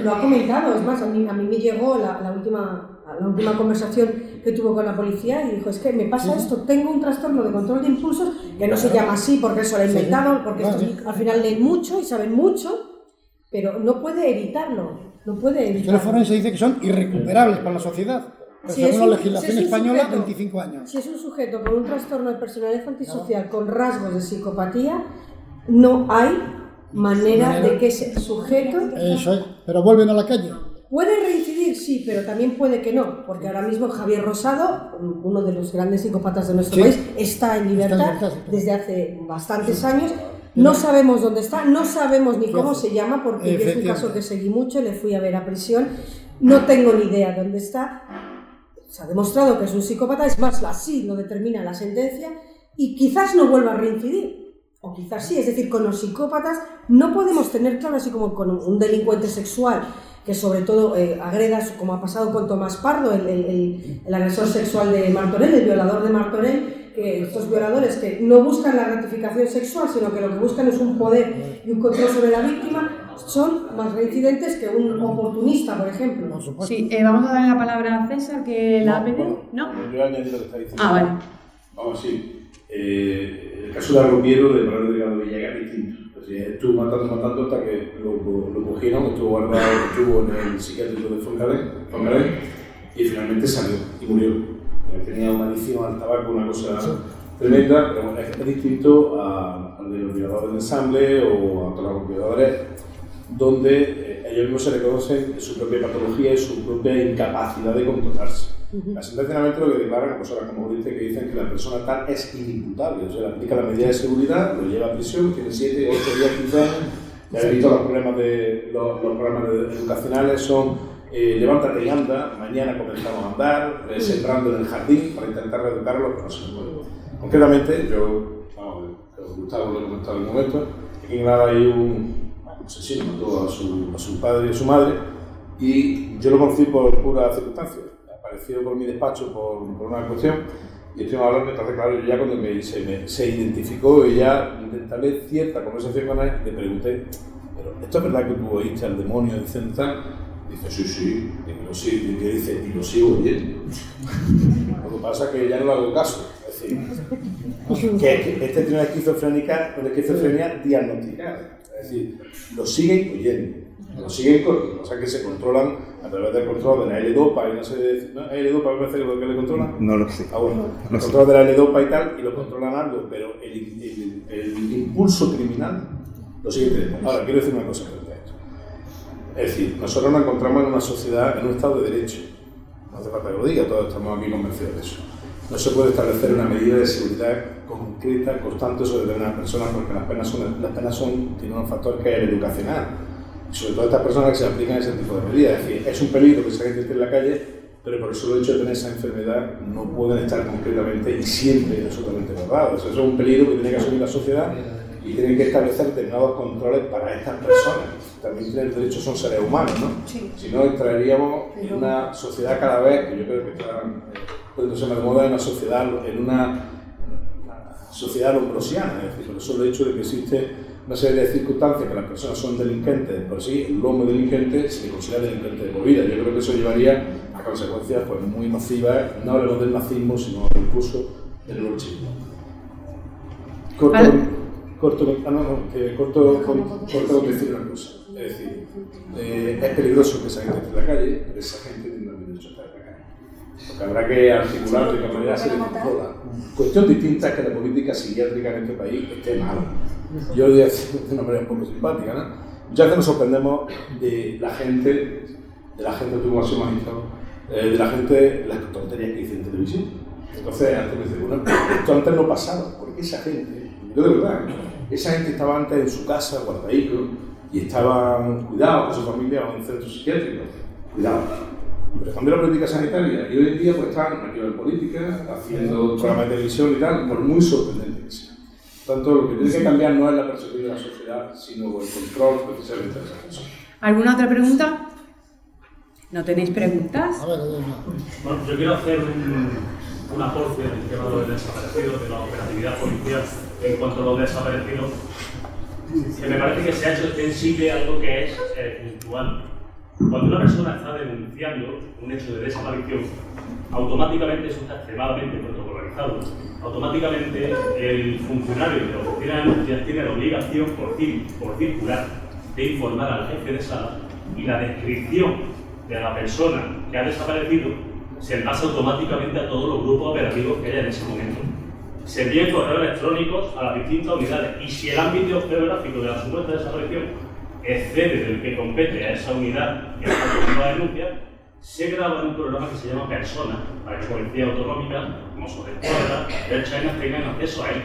lo ha comentado. Es más, a mí me llegó la última conversación que tuvo con la policía y dijo, es que me pasa esto, tengo un trastorno de control de impulsos, que no se llama así porque eso lo ha inventado, porque estos al final leen mucho y saben mucho, pero no puede evitarlo. No puede evitarlo. Los forenses dicen que son irrecuperables para la sociedad. Pero según la legislación española, 25 años. Si es un sujeto con un trastorno de personalidad antisocial con rasgos de psicopatía, no hay manera de que ese sujeto... Eso es, pero vuelven a la calle. Puede reincidir, sí, pero también puede que no, porque ahora mismo Javier Rosado, uno de los grandes psicópatas de nuestro país, está en libertad desde hace bastantes años. No sabemos dónde está, no sabemos ni cómo se llama, porque yo es un caso que seguí mucho, le fui a ver a prisión, no tengo ni idea dónde está. Se ha demostrado que es un psicópata, es más, así lo determina la sentencia, y quizás no vuelva a reincidir. O quizás sí, es decir, con los psicópatas no podemos tener claro, así como con un delincuente sexual, que sobre todo agreda, como ha pasado con Tomás Pardo, el agresor sexual de Martorell, el violador de Martorell, que estos violadores que no buscan la gratificación sexual, sino que lo que buscan es un poder y un control sobre la víctima, son más reincidentes que un oportunista, por ejemplo. Sí, vamos a darle la palabra a César, que la ha pedido. ¿No? Yo voy a añadir lo que está diciendo. Ah, vale. Vamos, sí. El caso de Ropiero, de Manuel Delgado Villegas, es distinto. Estuvo matando hasta que lo cogieron, estuvo guardado, estuvo en el psiquiátrico de Foncalén y finalmente salió y murió. Tenía una adicción al tabaco, una cosa tremenda, pero bueno, es distinto al de los violadores de ensamble o a todos los violadores, donde ellos mismos se reconocen su propia patología y su propia incapacidad de controlarse. La sentencia lo que declaran, pues ahora como dice, que dicen que la persona tal es inimputable, o sea, le aplica la medida de seguridad, lo lleva a prisión, tiene 7, 8 días, 15 años, ya he visto los problemas educacionales son levántate y anda, mañana comenzamos a andar, sembrando en el jardín para intentar reeducarlo, pero no se puede. Concretamente, Gustavo lo he comentado en un momento, aquí en Granada hay un asesino, mató a su padre y a su madre, y yo lo conocí por pura circunstancia. Apareció por mi despacho por una cuestión y estuvimos hablando, entonces claro, yo ya cuando se identificó y ya intenté cierta conversación con él, le pregunté, pero ¿esto es verdad que tú oíste al demonio diciendo tal? Dice, sí, y que dice, y lo sigo oyendo. Lo que pasa es que ya no le hago caso, es decir, que este tiene una esquizofrenia diagnosticada, es decir, lo siguen oyendo. Lo siguen, o sea que se controlan a través del control de la L-Dopa y una serie de... ¿No? ¿L-Dopa me parece lo que le controlan? No lo sé. Ah, bueno, el control de la L-Dopa y tal, y lo controlan algo, pero el impulso criminal lo siguen teniendo. Ahora, quiero decir una cosa frente a esto. Es decir, nosotros nos encontramos en una sociedad, en un estado de derecho. No hace falta que lo diga, todos estamos aquí convencidos de eso. No se puede establecer una medida de seguridad concreta, constante sobre determinadas personas, porque las penas tienen un factor que es el educacional. Sobre todo a estas personas que se aplican ese tipo de medidas. Es decir, es un peligro que se gente en la calle, pero por el solo hecho de tener esa enfermedad no pueden estar concretamente y siempre absolutamente guardados. Eso es un peligro que tiene que asumir la sociedad y tienen que establecer determinados controles para estas personas. También tienen derecho, son seres humanos, ¿no? Sí. Si no, entraríamos en una sociedad cada vez, que yo creo que está poniéndose más de moda, en una sociedad lombrosiana. Es decir, por el solo hecho de que existe una serie de circunstancias que las personas son delincuentes por sí, el hombre delincuente se le considera delincuente de por vida. Yo creo que eso llevaría a consecuencias pues, muy nocivas, no hablemos del nazismo, sino incluso del neurochismo. Corto con decir una cosa. Es decir, es peligroso que esa gente esté en la calle, pero esa gente tiene el derecho a estar en la calle. Porque habrá que articular de qué manera se le controla. Cuestión distinta es que la política psiquiátrica en este país esté mal. Yo lo voy a decir de una manera un poco simpática, ¿no? Muchas veces nos sorprendemos de la gente, tú como has sido magistrado, de la gente, las tonterías que dice en televisión. Entonces, antes me dice, bueno, esto antes no pasaba, porque esa gente, yo de verdad, esa gente estaba antes en su casa, guardadico, y estaban cuidados con su familia o en centros psiquiátricos, cuidados. Pero cambió la política sanitaria y hoy en día pues están metidos en política, haciendo programas de televisión y tal, por muy sorprendente que sea. Por tanto, lo que tiene que cambiar no es la percepción de la sociedad, sino el control precisamente de esa persona. ¿Alguna otra pregunta? ¿No tenéis preguntas? A ver, bueno, yo quiero hacer un aporte en el tema de los desaparecidos, de la operatividad policial en cuanto a los desaparecidos, que me parece que se ha hecho extensible algo que es puntual. Cuando una persona está denunciando un hecho de desaparición, automáticamente eso está extremadamente protocolarizado. Automáticamente el funcionario de la oficina de denuncias tiene la obligación por circular de informar al jefe de sala, y la descripción de la persona que ha desaparecido se pasa automáticamente a todos los grupos operativos que haya en ese momento. Se envían correos electrónicos a las distintas unidades, y si el ámbito geográfico de la supuesta desaparición excede del que compete a esa unidad que está haciendo la denuncia, se graba en un programa que se llama Persona, para que Policía Autonómica, como sobre escuadra, del China tengan acceso a él.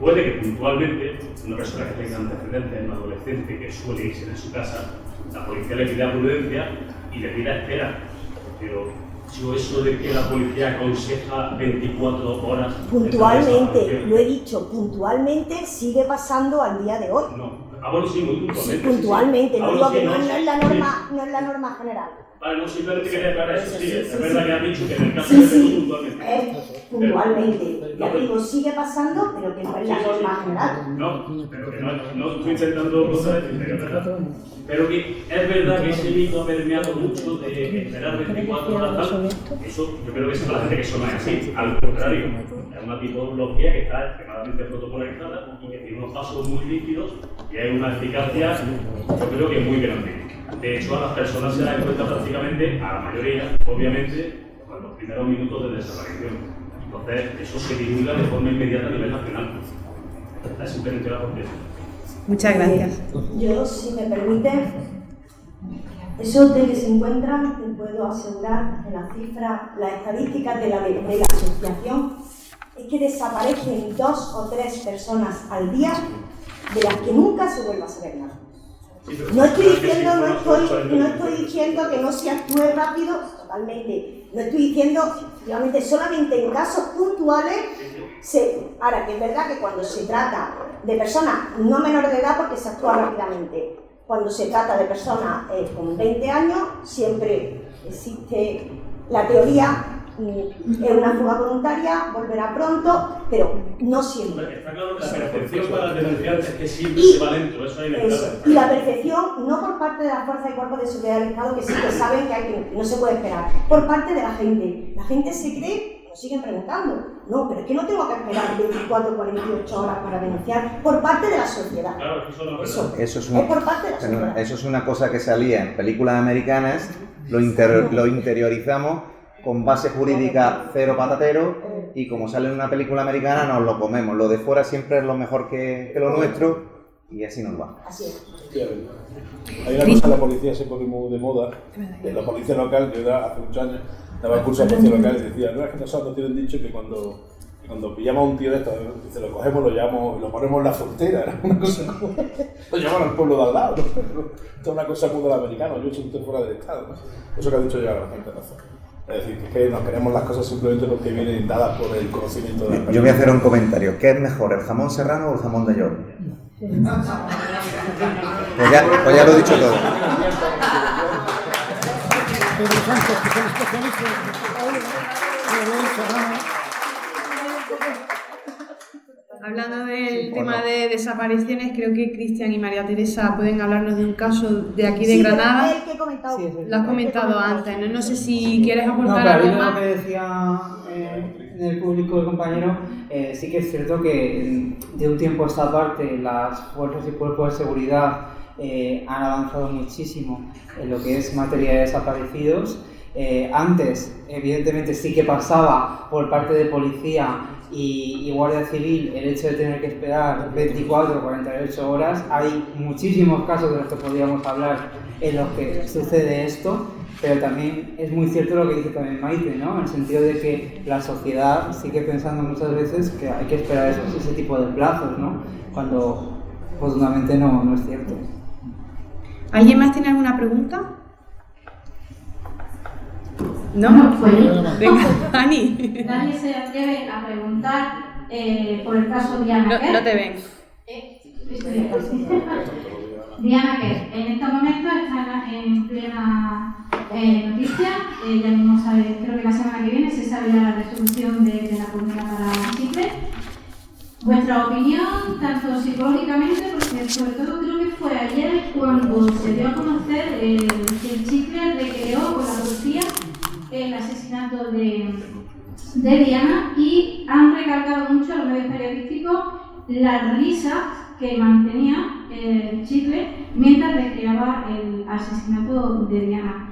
Puede que puntualmente una persona que tenga antecedentes en un adolescente que suele irse de su casa, la policía le pida prudencia y le pida espera. Pero yo eso de que la policía aconseja 24 horas... Puntualmente, lo he dicho, puntualmente sigue pasando al día de hoy. No. Ah, bueno, sí, muy puntualmente. Sí, puntualmente, no digo que no sí, es la norma general. Vale, no, simplemente quería aclarar eso, sí, es verdad que has dicho que en el caso Sí, de sí, puntualmente. puntualmente. Ya digo, sigue pasando, pero que no es la norma general. No, pero que no estoy intentando cosas decirte que es verdad. Pero que es verdad que ese mito ha permeado mucho de esperar 24 horas tal. Eso, yo creo que sepa la gente que eso no es así. Al contrario, es una tipología que está extremadamente protocolarizada y que tiene unos pasos muy líquidos y hay una eficacia, yo creo que muy grande. De hecho, a las personas se dan cuenta prácticamente, a la mayoría, obviamente, en los primeros minutos de desaparición. Entonces, eso se divulga de forma inmediata a nivel nacional. Es simplemente la porque. Muchas gracias. Yo, si me permiten, eso de que se encuentran, te puedo asegurar en la cifra, las estadísticas de la asociación, es que desaparecen 2 o 3 personas al día de las que nunca se vuelva a saber nada. No estoy diciendo que no se actúe rápido, totalmente. No estoy diciendo, efectivamente, solamente en casos puntuales. Ahora, que es verdad que cuando se trata de personas no menores de edad, porque se actúa rápidamente, cuando se trata de personas con 20 años, siempre existe la teoría. Es una fuga voluntaria, volverá pronto, pero no siempre. Está claro que la percepción para el denunciante es que siempre se va lento, eso hay verdad. Y la percepción, no por parte de las fuerzas y cuerpos de seguridad del Estado, que sí que saben que no se puede esperar, por parte de la gente. La gente se cree, nos siguen preguntando, no, pero es que no tengo que esperar 24 o 48 horas para denunciar, por parte de la sociedad. Claro, eso no es verdad. Eso es por parte de la sociedad. Eso es una cosa que salía en películas americanas, lo interiorizamos con base jurídica cero patatero, y como sale en una película americana nos lo comemos. Lo de fuera siempre es lo mejor que lo nuestro, y así nos va. Así es. Hay una cosa, la policía se pone muy de moda, la policía local, yo hace muchos años daba curso a policía local y decía, no, es que nosotros tienen dicho que cuando pillamos a un tío de estos, dice, lo cogemos, lo llevamos, lo ponemos en la frontera, era una cosa como, lo llevamos al pueblo de al lado, ¿no? Esto es una cosa muy del americano, yo soy usted fuera del Estado, ¿no? Eso que ha dicho ya bastante razón. Es decir, que nos queremos las cosas simplemente porque vienen dadas por el conocimiento de la persona. Yo voy a hacer un comentario. ¿Qué es mejor, el jamón serrano o el jamón de york? Pues ya lo he dicho todo. Pedro Sánchez, que son especialistas. Hablando del tema de desapariciones, creo que Cristian y María Teresa pueden hablarnos de un caso de aquí de Granada. Sí, que he comentado. Lo has comentado antes, ¿no? No sé si quieres aportar claro, algo yo más. lo que decía en el público de compañeros, sí que es cierto que de un tiempo a esta parte las fuerzas y cuerpos de seguridad han avanzado muchísimo en lo que es materia de desaparecidos, Antes, evidentemente, sí que pasaba por parte de policía y Guardia Civil el hecho de tener que esperar 24 o 48 horas. Hay muchísimos casos de los que podríamos hablar en los que sucede esto, pero también es muy cierto lo que dice también Maite, ¿no? En el sentido de que la sociedad sigue pensando muchas veces que hay que esperar ese tipo de plazos, ¿no? Cuando afortunadamente no es cierto. ¿Alguien más tiene alguna pregunta? ¿No? No, pues Venga, Ani. nadie se atreve a preguntar por el caso Diana Kerr. No te ven. Diana Kerr, en estos momentos está en plena noticia. Ya mismo sabe, creo que la semana que viene se sabe la resolución de la condena para Chipre. Vuestra opinión, tanto psicológicamente, porque sobre todo creo que fue ayer cuando se dio a conocer que el Chipre recreó con la policía el asesinato de Diana, y han recalcado mucho a los medios periodísticos las risas que mantenía Chipre mientras recreaba el asesinato de Diana.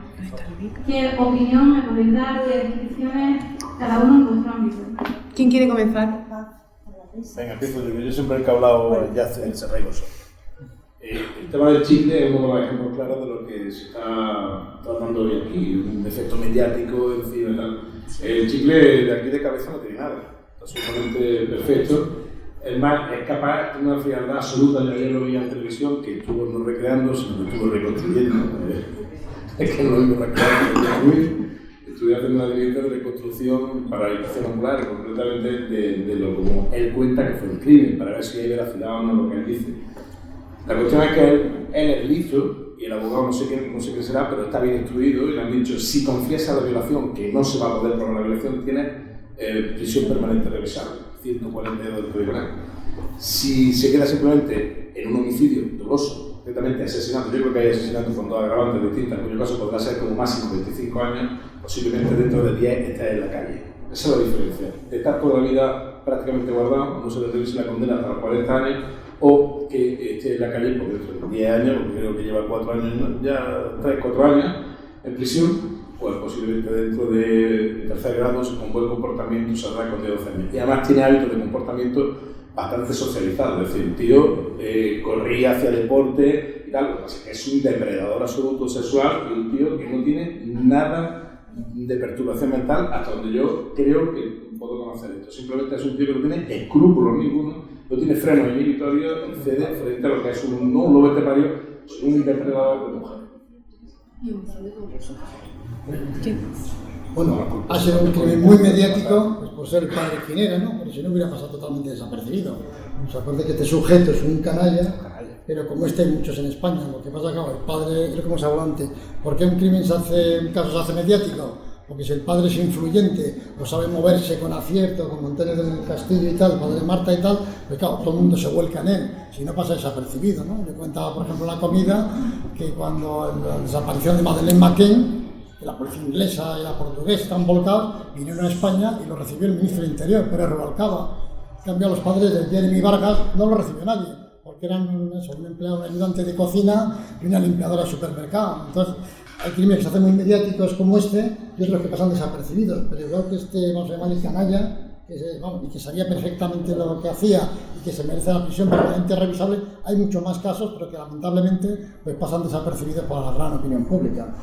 ¿Qué opinión me podéis dar? ¿Qué descripciones cada uno en vuestro ámbito? ¿Quién quiere comenzar? Venga, empiezo yo siempre he hablado ya encerráis vosotros. El tema del Chipre es uno de los ejemplos claros de lo que se está tratando hoy aquí, un efecto mediático encima y tal. El Chipre de aquí de cabeza no tiene nada, está absolutamente perfecto. Es más, es capaz de una frialdad absoluta. Yo ayer lo vi en televisión, que estuvo no recreando, sino que estuvo reconstruyendo. Es que no lo mismo recreando, estuve haciendo una directa de reconstrucción para la educación ocular, concretamente de lo como él cuenta que fue el crimen, para ver si hay veracidad o no lo que él dice. La cuestión es que él es listo, y el abogado no sé qué será, pero está bien instruido, y le han dicho, si confiesa la violación, que no se va a poder probar la violación, tiene prisión permanente revisable, 142 del Código Penal. Si se queda simplemente en un homicidio doloso, concretamente asesinato, yo creo que hay asesinatos con dos agravantes distintas, en cuyo caso podrá ser como máximo 25 años, posiblemente dentro de 10 esté en la calle. Esa es la diferencia. De estar toda la vida prácticamente guardado, no se le revise la condena hasta los 40 años, o que esté en la calle por dentro de 10 años, porque creo que lleva 4 años, ya 3-4 años en prisión, pues posiblemente dentro de tercer grado, con buen comportamiento, saldrá con 12 años. Y además tiene hábitos de comportamiento bastante socializado, es decir, un tío corría hacia deporte y tal, lo que pasa es que es un depredador absoluto sexual y un tío que no tiene nada de perturbación mental, hasta donde yo creo que puedo conocer esto. Simplemente es un tío que no tiene escrúpulos ninguno, no tiene frenos inhibitorios y cede frente a lo que es un lobo estepario, un depredador de mujer. Bueno, ha sido un crimen muy mediático, pues por ser el padre quien era, ¿no? Pero si no hubiera pasado totalmente desapercibido. O sea, aparte que este sujeto es un canalla, pero como este hay muchos en España, lo que pasa es que el padre, es lo que hemos hablado antes, ¿por qué un caso se hace mediático? Porque si el padre es influyente o sabe moverse con acierto, como Antonio del Castillo y tal, padre Marta y tal, pues claro, todo el mundo se vuelca en él, si no pasa desapercibido, ¿no? Yo contaba, por ejemplo, en la comida, que cuando la desaparición de Madeleine McCann, que la policía inglesa y la portuguesa están volcados, vinieron a España y lo recibió el ministro del Interior, Pérez Rubalcaba. En cambio, a los padres de Jeremy Vargas no lo recibió nadie, porque eran un empleado, un ayudante de cocina y una limpiadora de supermercado. Entonces, hay crímenes que se hacen muy mediáticos como este y otros que pasan desapercibidos, pero igual que este, vamos a llamarle canalla, y que sabía perfectamente lo que hacía y que se merece la prisión permanente revisable, hay muchos más casos, pero que lamentablemente pues, pasan desapercibidos por la gran opinión pública.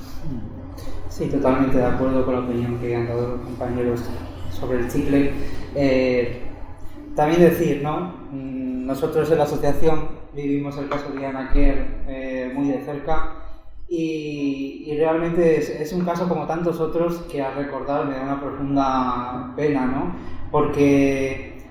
Sí, totalmente de acuerdo con la opinión que han dado los compañeros sobre el Chipre. También decir, ¿no? Nosotros en la asociación vivimos el caso de Diana Kerr muy de cerca y realmente es un caso como tantos otros que al recordar me da una profunda pena, ¿no? Porque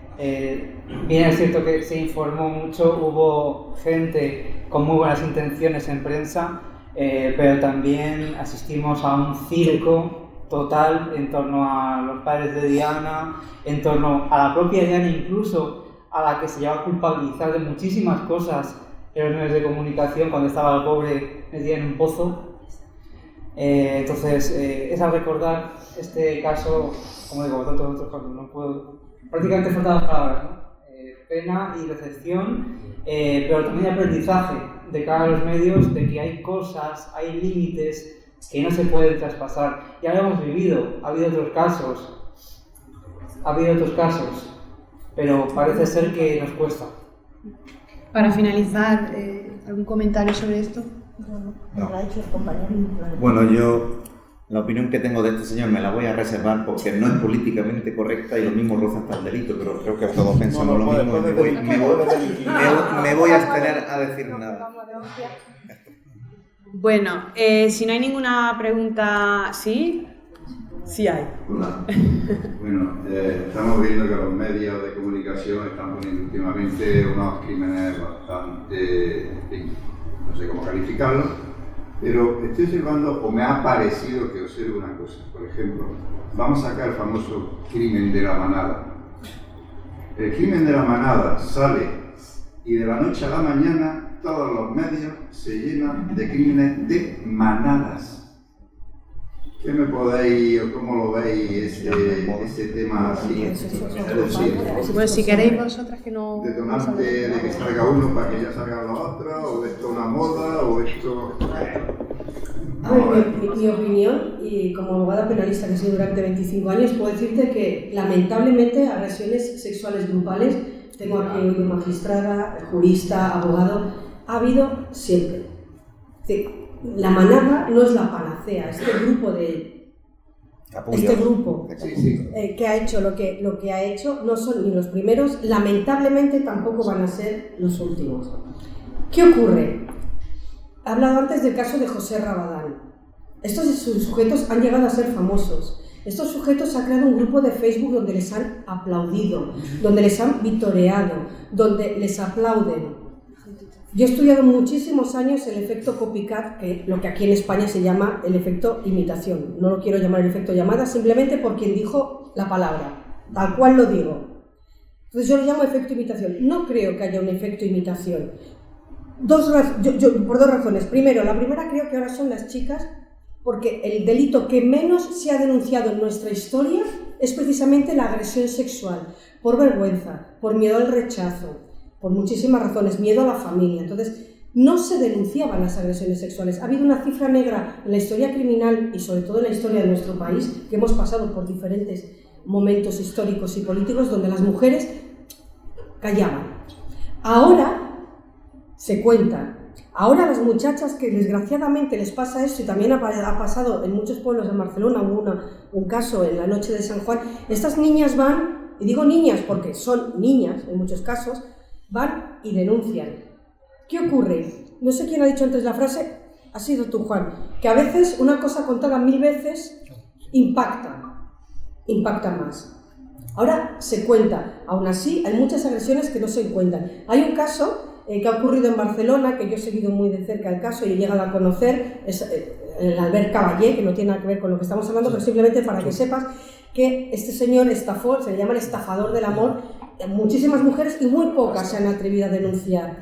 bien es cierto que se informó mucho, hubo gente con muy buenas intenciones en prensa, pero también asistimos a un circo total en torno a los padres de Diana, en torno a la propia Diana incluso, a la que se lleva a culpabilizar de muchísimas cosas en los medios de comunicación cuando estaba la pobre metida en un pozo. Entonces, es al recordar este caso, como digo, tantos otros casos, no puedo, prácticamente faltan las palabras, ¿no? Pena y decepción, pero también aprendizaje de cara a los medios de que hay cosas, hay límites que no se pueden traspasar. Ya lo hemos vivido, ha habido otros casos, pero parece ser que nos cuesta. Para finalizar, ¿algún comentario sobre esto? No. Lo ha dicho el compañero. Bueno, yo la opinión que tengo de este señor me la voy a reservar porque no es políticamente correcta y lo mismo roza hasta el delito, pero creo que todos pensamos lo mismo y me voy a abstener a decir nada. Bueno, si no hay ninguna pregunta, ¿sí? Sí hay. Hola. Bueno, estamos viendo que los medios de comunicación están poniendo últimamente unos crímenes bastante, en fin, no sé cómo calificarlos, pero estoy observando, o me ha parecido que observo una cosa. Por ejemplo, vamos a sacar el famoso crimen de la manada. El crimen de la manada sale y de la noche a la mañana todos los medios se llenan de crímenes de manadas. ¿Qué me podéis o cómo lo veis ese tema así? Pues si queréis vosotras que no... Detonante de que salga uno para que ya salgan los otros, o esto es una moda, o esto... A ver, mi opinión, y como abogada penalista que he sido durante 25 años, puedo decirte que lamentablemente agresiones sexuales grupales, tengo aquí oído magistrada, jurista, abogado, ha habido siempre. La manada no es la panacea, este grupo que ha hecho lo que ha hecho no son ni los primeros, lamentablemente tampoco van a ser los últimos. ¿Qué ocurre? He hablado antes del caso de José Rabadán. Estos sujetos han llegado a ser famosos. Estos sujetos han creado un grupo de Facebook donde les han aplaudido, donde les han vitoreado, donde les aplauden. Yo he estudiado muchísimos años el efecto copycat, que lo que aquí en España se llama el efecto imitación. No lo quiero llamar el efecto llamada, simplemente por quien dijo la palabra, tal cual lo digo. Entonces yo lo llamo efecto imitación. No creo que haya un efecto imitación. Por dos razones. Primero, la primera creo que ahora son las chicas, porque el delito que menos se ha denunciado en nuestra historia es precisamente la agresión sexual, por vergüenza, por miedo al rechazo, por muchísimas razones, miedo a la familia. Entonces, no se denunciaban las agresiones sexuales. Ha habido una cifra negra en la historia criminal y sobre todo en la historia de nuestro país, que hemos pasado por diferentes momentos históricos y políticos donde las mujeres callaban. Ahora se cuenta. Ahora las muchachas que desgraciadamente les pasa esto, y también ha pasado en muchos pueblos de Barcelona, hubo un caso en la noche de San Juan, estas niñas van, y digo niñas porque son niñas en muchos casos, van y denuncian. ¿Qué ocurre? No sé quién ha dicho antes la frase, ha sido tú, Juan, que a veces una cosa contada 1000 veces impacta más. Ahora se cuenta, aún así hay muchas agresiones que no se cuentan. Hay un caso que ha ocurrido en Barcelona, que yo he seguido muy de cerca el caso y he llegado a conocer, es el Albert Caballé, que no tiene nada que ver con lo que estamos hablando, pero simplemente para que sepas que este señor estafó, se le llama el estafador del amor, muchísimas mujeres y muy pocas se han atrevido a denunciar.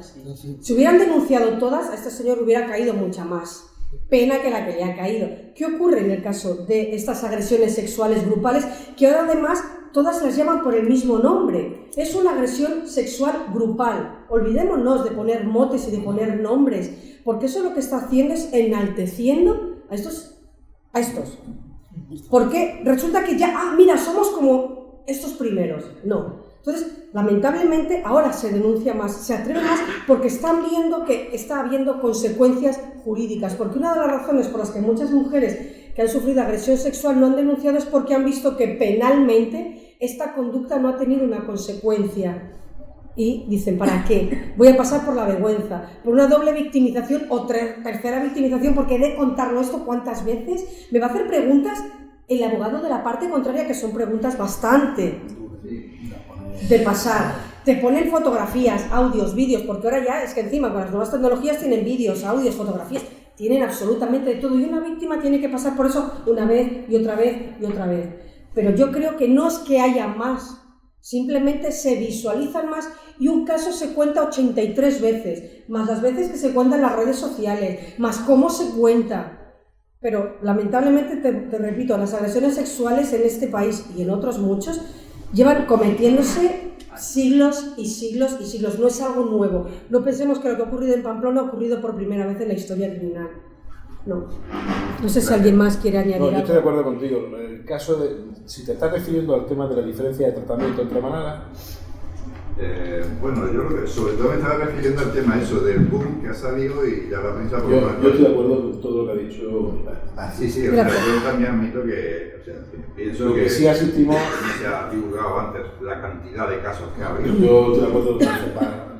Si hubieran denunciado todas, a este señor hubiera caído mucha más pena que la que le ha caído. ¿Qué ocurre en el caso de estas agresiones sexuales grupales? Que ahora además todas las llaman por el mismo nombre. Es una agresión sexual grupal. Olvidémonos de poner motes y de poner nombres, porque eso lo que está haciendo es enalteciendo a estos. Porque resulta que ya, mira, somos como estos primeros. No. Entonces, lamentablemente, ahora se denuncia más, se atreve más, porque están viendo que está habiendo consecuencias jurídicas. Porque una de las razones por las que muchas mujeres que han sufrido agresión sexual no han denunciado es porque han visto que penalmente esta conducta no ha tenido una consecuencia. Y dicen, ¿para qué? Voy a pasar por la vergüenza, por una doble victimización o tercera victimización, porque he de contarlo esto cuántas veces. Me va a hacer preguntas el abogado de la parte contraria, que son preguntas bastante de pasar. Te ponen fotografías, audios, vídeos, porque ahora ya es que encima con las nuevas tecnologías tienen vídeos, audios, fotografías, tienen absolutamente de todo, y una víctima tiene que pasar por eso una vez y otra vez y otra vez. Pero yo creo que no es que haya más, simplemente se visualizan más, y un caso se cuenta 83 veces, más las veces que se cuenta en las redes sociales, más cómo se cuenta. Pero lamentablemente, te repito, las agresiones sexuales en este país y en otros muchos llevan cometiéndose siglos y siglos y siglos. No es algo nuevo. No pensemos que lo que ha ocurrido en Pamplona ha ocurrido por primera vez en la historia criminal. No sé si alguien más quiere añadir No, yo algo. estoy de acuerdo contigo. En el caso de, si te estás refiriendo al tema de la diferencia de tratamiento entre manadas, bueno, yo creo que sobre todo me estaba refiriendo al tema eso del boom que ha salido y ya la prensa por yo estoy de acuerdo con todo lo que ha dicho. Sí, o sea, yo también admito que, o sea, pienso lo que sí asistimos, se ha divulgado antes la cantidad de casos que ha habido. Yo estoy de acuerdo con que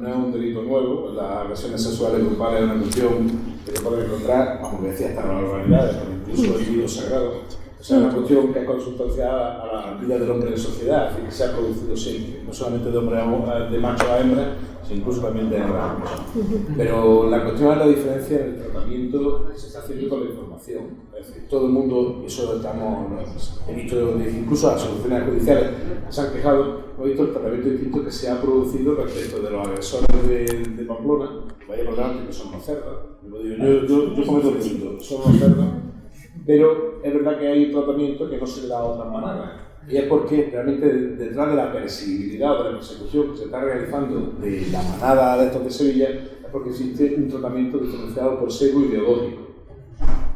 no es un delito nuevo, las agresiones sexuales grupales es una cuestión que se puede encontrar, como decía, hasta las barbaridades, incluso en libros sagrados. O sea, es una cuestión que es consustancial a la vida del hombre en sociedad, es decir, que se ha producido siempre, no solamente de hombre de macho a hembra, sino incluso también de hembra a macho. Pero la cuestión es la diferencia en el tratamiento que se está haciendo con la información. Es decir, todo el mundo, y eso he visto incluso las soluciones judiciales se han quejado, hemos visto el tratamiento distinto que se ha producido respecto de los agresores de Pamplona, vaya por delante que son los cerdos. Yo cometo el delito, son los cerdos. Pero es verdad que hay un tratamiento que no se le da a otras manadas. Y es porque realmente detrás de la perseguibilidad o de la persecución que se está realizando de la manada de estos de Sevilla, es porque existe un tratamiento diferenciado por sesgo ideológico.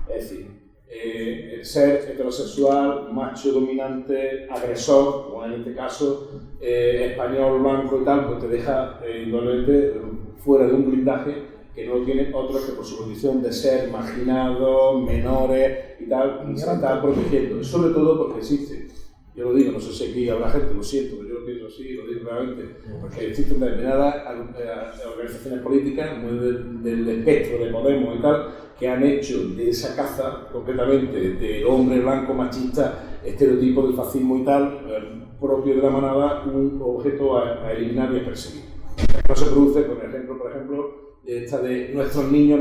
Es decir, el ser heterosexual, macho dominante, agresor, como en este caso, español, blanco y tal, pues te deja indudablemente fuera de un blindaje que no tienen otros que por su condición de ser marginados, menores y tal, se están protegiendo. Sobre todo porque existe, yo lo digo, no sé si aquí habrá gente, lo siento, pero yo lo pienso así, lo digo realmente, porque existen determinadas organizaciones políticas, muy del espectro de Podemos y tal, que han hecho de esa caza, concretamente del hombre blanco machista, estereotipo del fascismo y tal, propio de la manada, un objeto a eliminar y a perseguir. No se produce con el ejemplo, por ejemplo, esta de nuestros niños.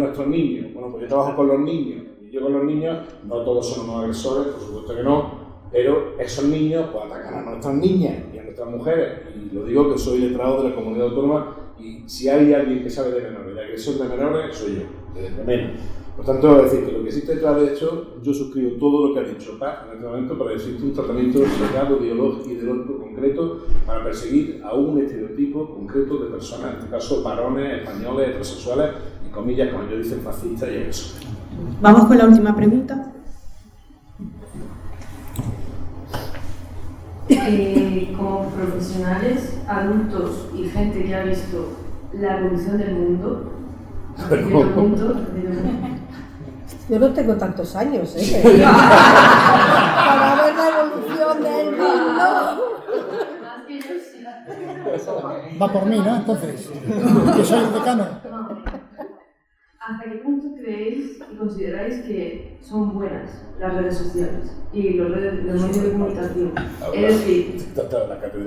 Bueno, pues yo trabajo con los niños, y yo con los niños, no todos son unos agresores, por supuesto que no, pero esos niños pues atacan a nuestras niñas y a nuestras mujeres, y lo digo que soy letrado de la comunidad autónoma, y si hay alguien que sabe de menores, de agresión de menores, soy yo, de menos. Por tanto, es decir, que lo que existe detrás de hecho, yo suscribo todo lo que ha dicho Paz en este momento, pero existe un tratamiento sesgado, ideológico concreto para perseguir a un estereotipo concreto de personas, en este caso varones, españoles, heterosexuales, y comillas, como ellos dicen, fascistas y agresores. Vamos con la última pregunta. Como profesionales, adultos y gente que ha visto la evolución del mundo, yo no tengo tantos años, para ver la evolución del mundo. Va por mí, ¿no? Entonces, que soy el decano. ¿Hasta qué punto creéis y consideráis que son buenas las redes sociales y los medios de comunicación? Es decir,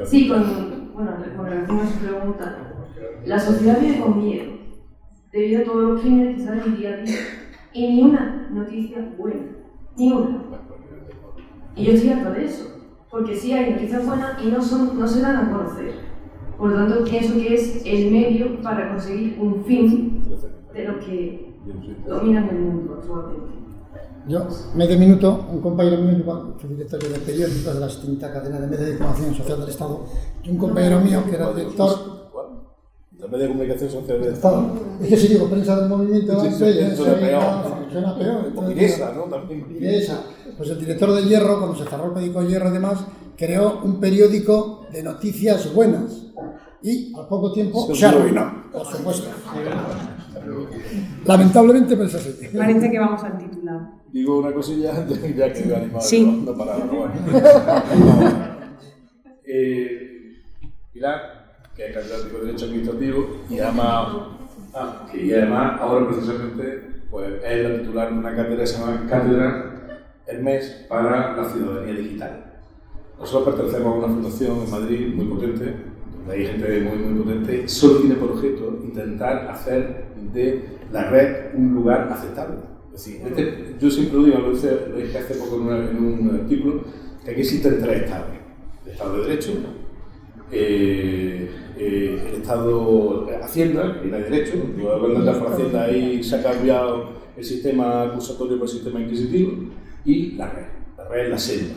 sí, con relación a su pregunta, la sociedad vive con miedo debido a todos los crímenes que salen día a día y ni una noticia buena, ni una. Y yo estoy harta de eso, porque sí hay noticias buenas y no se dan a conocer. Por lo tanto, pienso que es el medio para conseguir un fin de lo que dominan el mundo actualmente. Yo, medio minuto, un compañero mío, fue director de periódico de la extinta cadena de medios de información social del Estado, y un compañero mío que era director la media de comunicación social del Estado. Es que si digo prensa del movimiento, suena peor. Piresa, ¿no? También. Piresa. Pues el director de Hierro, cuando se cerró el periódico Hierro y demás, creó un periódico de noticias buenas. Y al poco tiempo se arruinó, por supuesto. Lamentablemente, pero es así. Parece que vamos al titular. Digo una cosilla antes de ya que me he animado. Sí. No para, pero bueno. Pilar, que es catedrático de Derecho Administrativo, y además ahora precisamente pues, es la titular de una cátedra que se llama Cátedra Hermes para la Ciudadanía Digital. Nosotros pertenecemos a una fundación en Madrid muy potente, donde hay gente muy potente, solo tiene por objeto intentar hacer de la red un lugar aceptable. Es decir, yo siempre lo digo, lo dije hace poco en un artículo, que aquí existen tres estados. El Estado de Derecho, el Estado de Hacienda, que no hay derecho, cuando entras por Hacienda ahí se ha cambiado el sistema acusatorio por el sistema inquisitivo, y la red es la selva.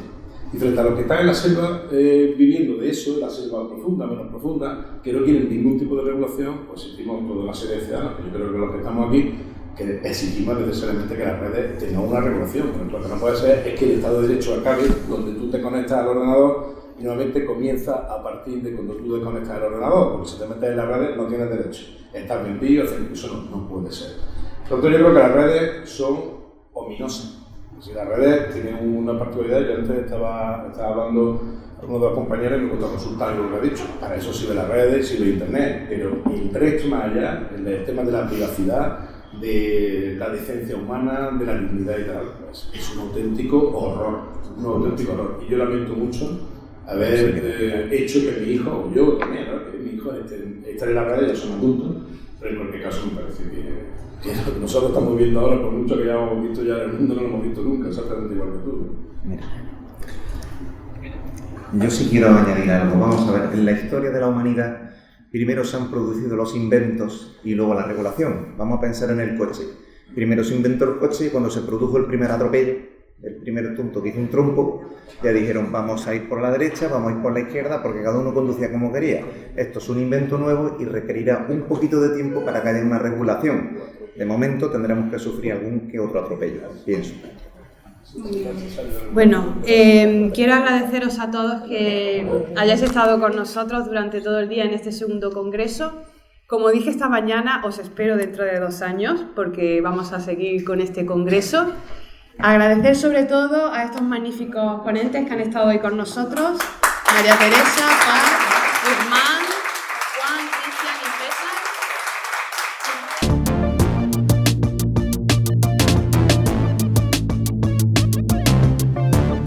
Y frente a los que están en la selva viviendo de eso, la selva profunda, menos profunda, que no quieren ningún tipo de regulación, pues existimos toda una serie de ciudadanos, que yo creo que los que estamos aquí, que exigimos necesariamente que las redes tengan una regulación, pero lo que no puede ser es que el Estado de Derecho acabe donde tú te conectas al ordenador y nuevamente comienza a partir de cuando tú desconectas el ordenador, porque si te metes en las redes no tienes derecho. Estás vendido, eso no puede ser. Por tanto, yo creo que las redes son ominosas. Si las redes tienen una particularidad, yo antes estaba hablando con uno de los compañeros y me contó consultar lo que ha dicho. Para eso sirve las redes, sirve Internet, pero el resto más allá, el tema de la privacidad, de la decencia humana, de la dignidad y tal, pues es un auténtico horror, Y yo lamento mucho haber hecho que mi hijo, o yo también, ¿no? Que mi hijo esté en la redes, ya son adultos, pero en cualquier caso me parece que lo que nosotros estamos viendo ahora, por mucho que ya hemos visto ya en el mundo, no lo hemos visto nunca, exactamente igual que tú. Mira. Yo sí quiero añadir algo. Vamos a ver, en la historia de la humanidad, primero se han producido los inventos y luego la regulación. Vamos a pensar en el coche. Primero se inventó el coche y cuando se produjo el primer atropello, el primer tonto que hizo un trompo, ya dijeron vamos a ir por la derecha, vamos a ir por la izquierda, porque cada uno conducía como quería. Esto es un invento nuevo y requerirá un poquito de tiempo para que haya una regulación. De momento tendremos que sufrir algún que otro atropello, pienso. Bueno, quiero agradeceros a todos que hayáis estado con nosotros durante todo el día en este segundo congreso. Como dije esta mañana, os espero dentro de 2 años porque vamos a seguir con este congreso. Agradecer sobre todo a estos magníficos ponentes que han estado hoy con nosotros, María Teresa, Paz, Guzmán, Juan, Cristian y César.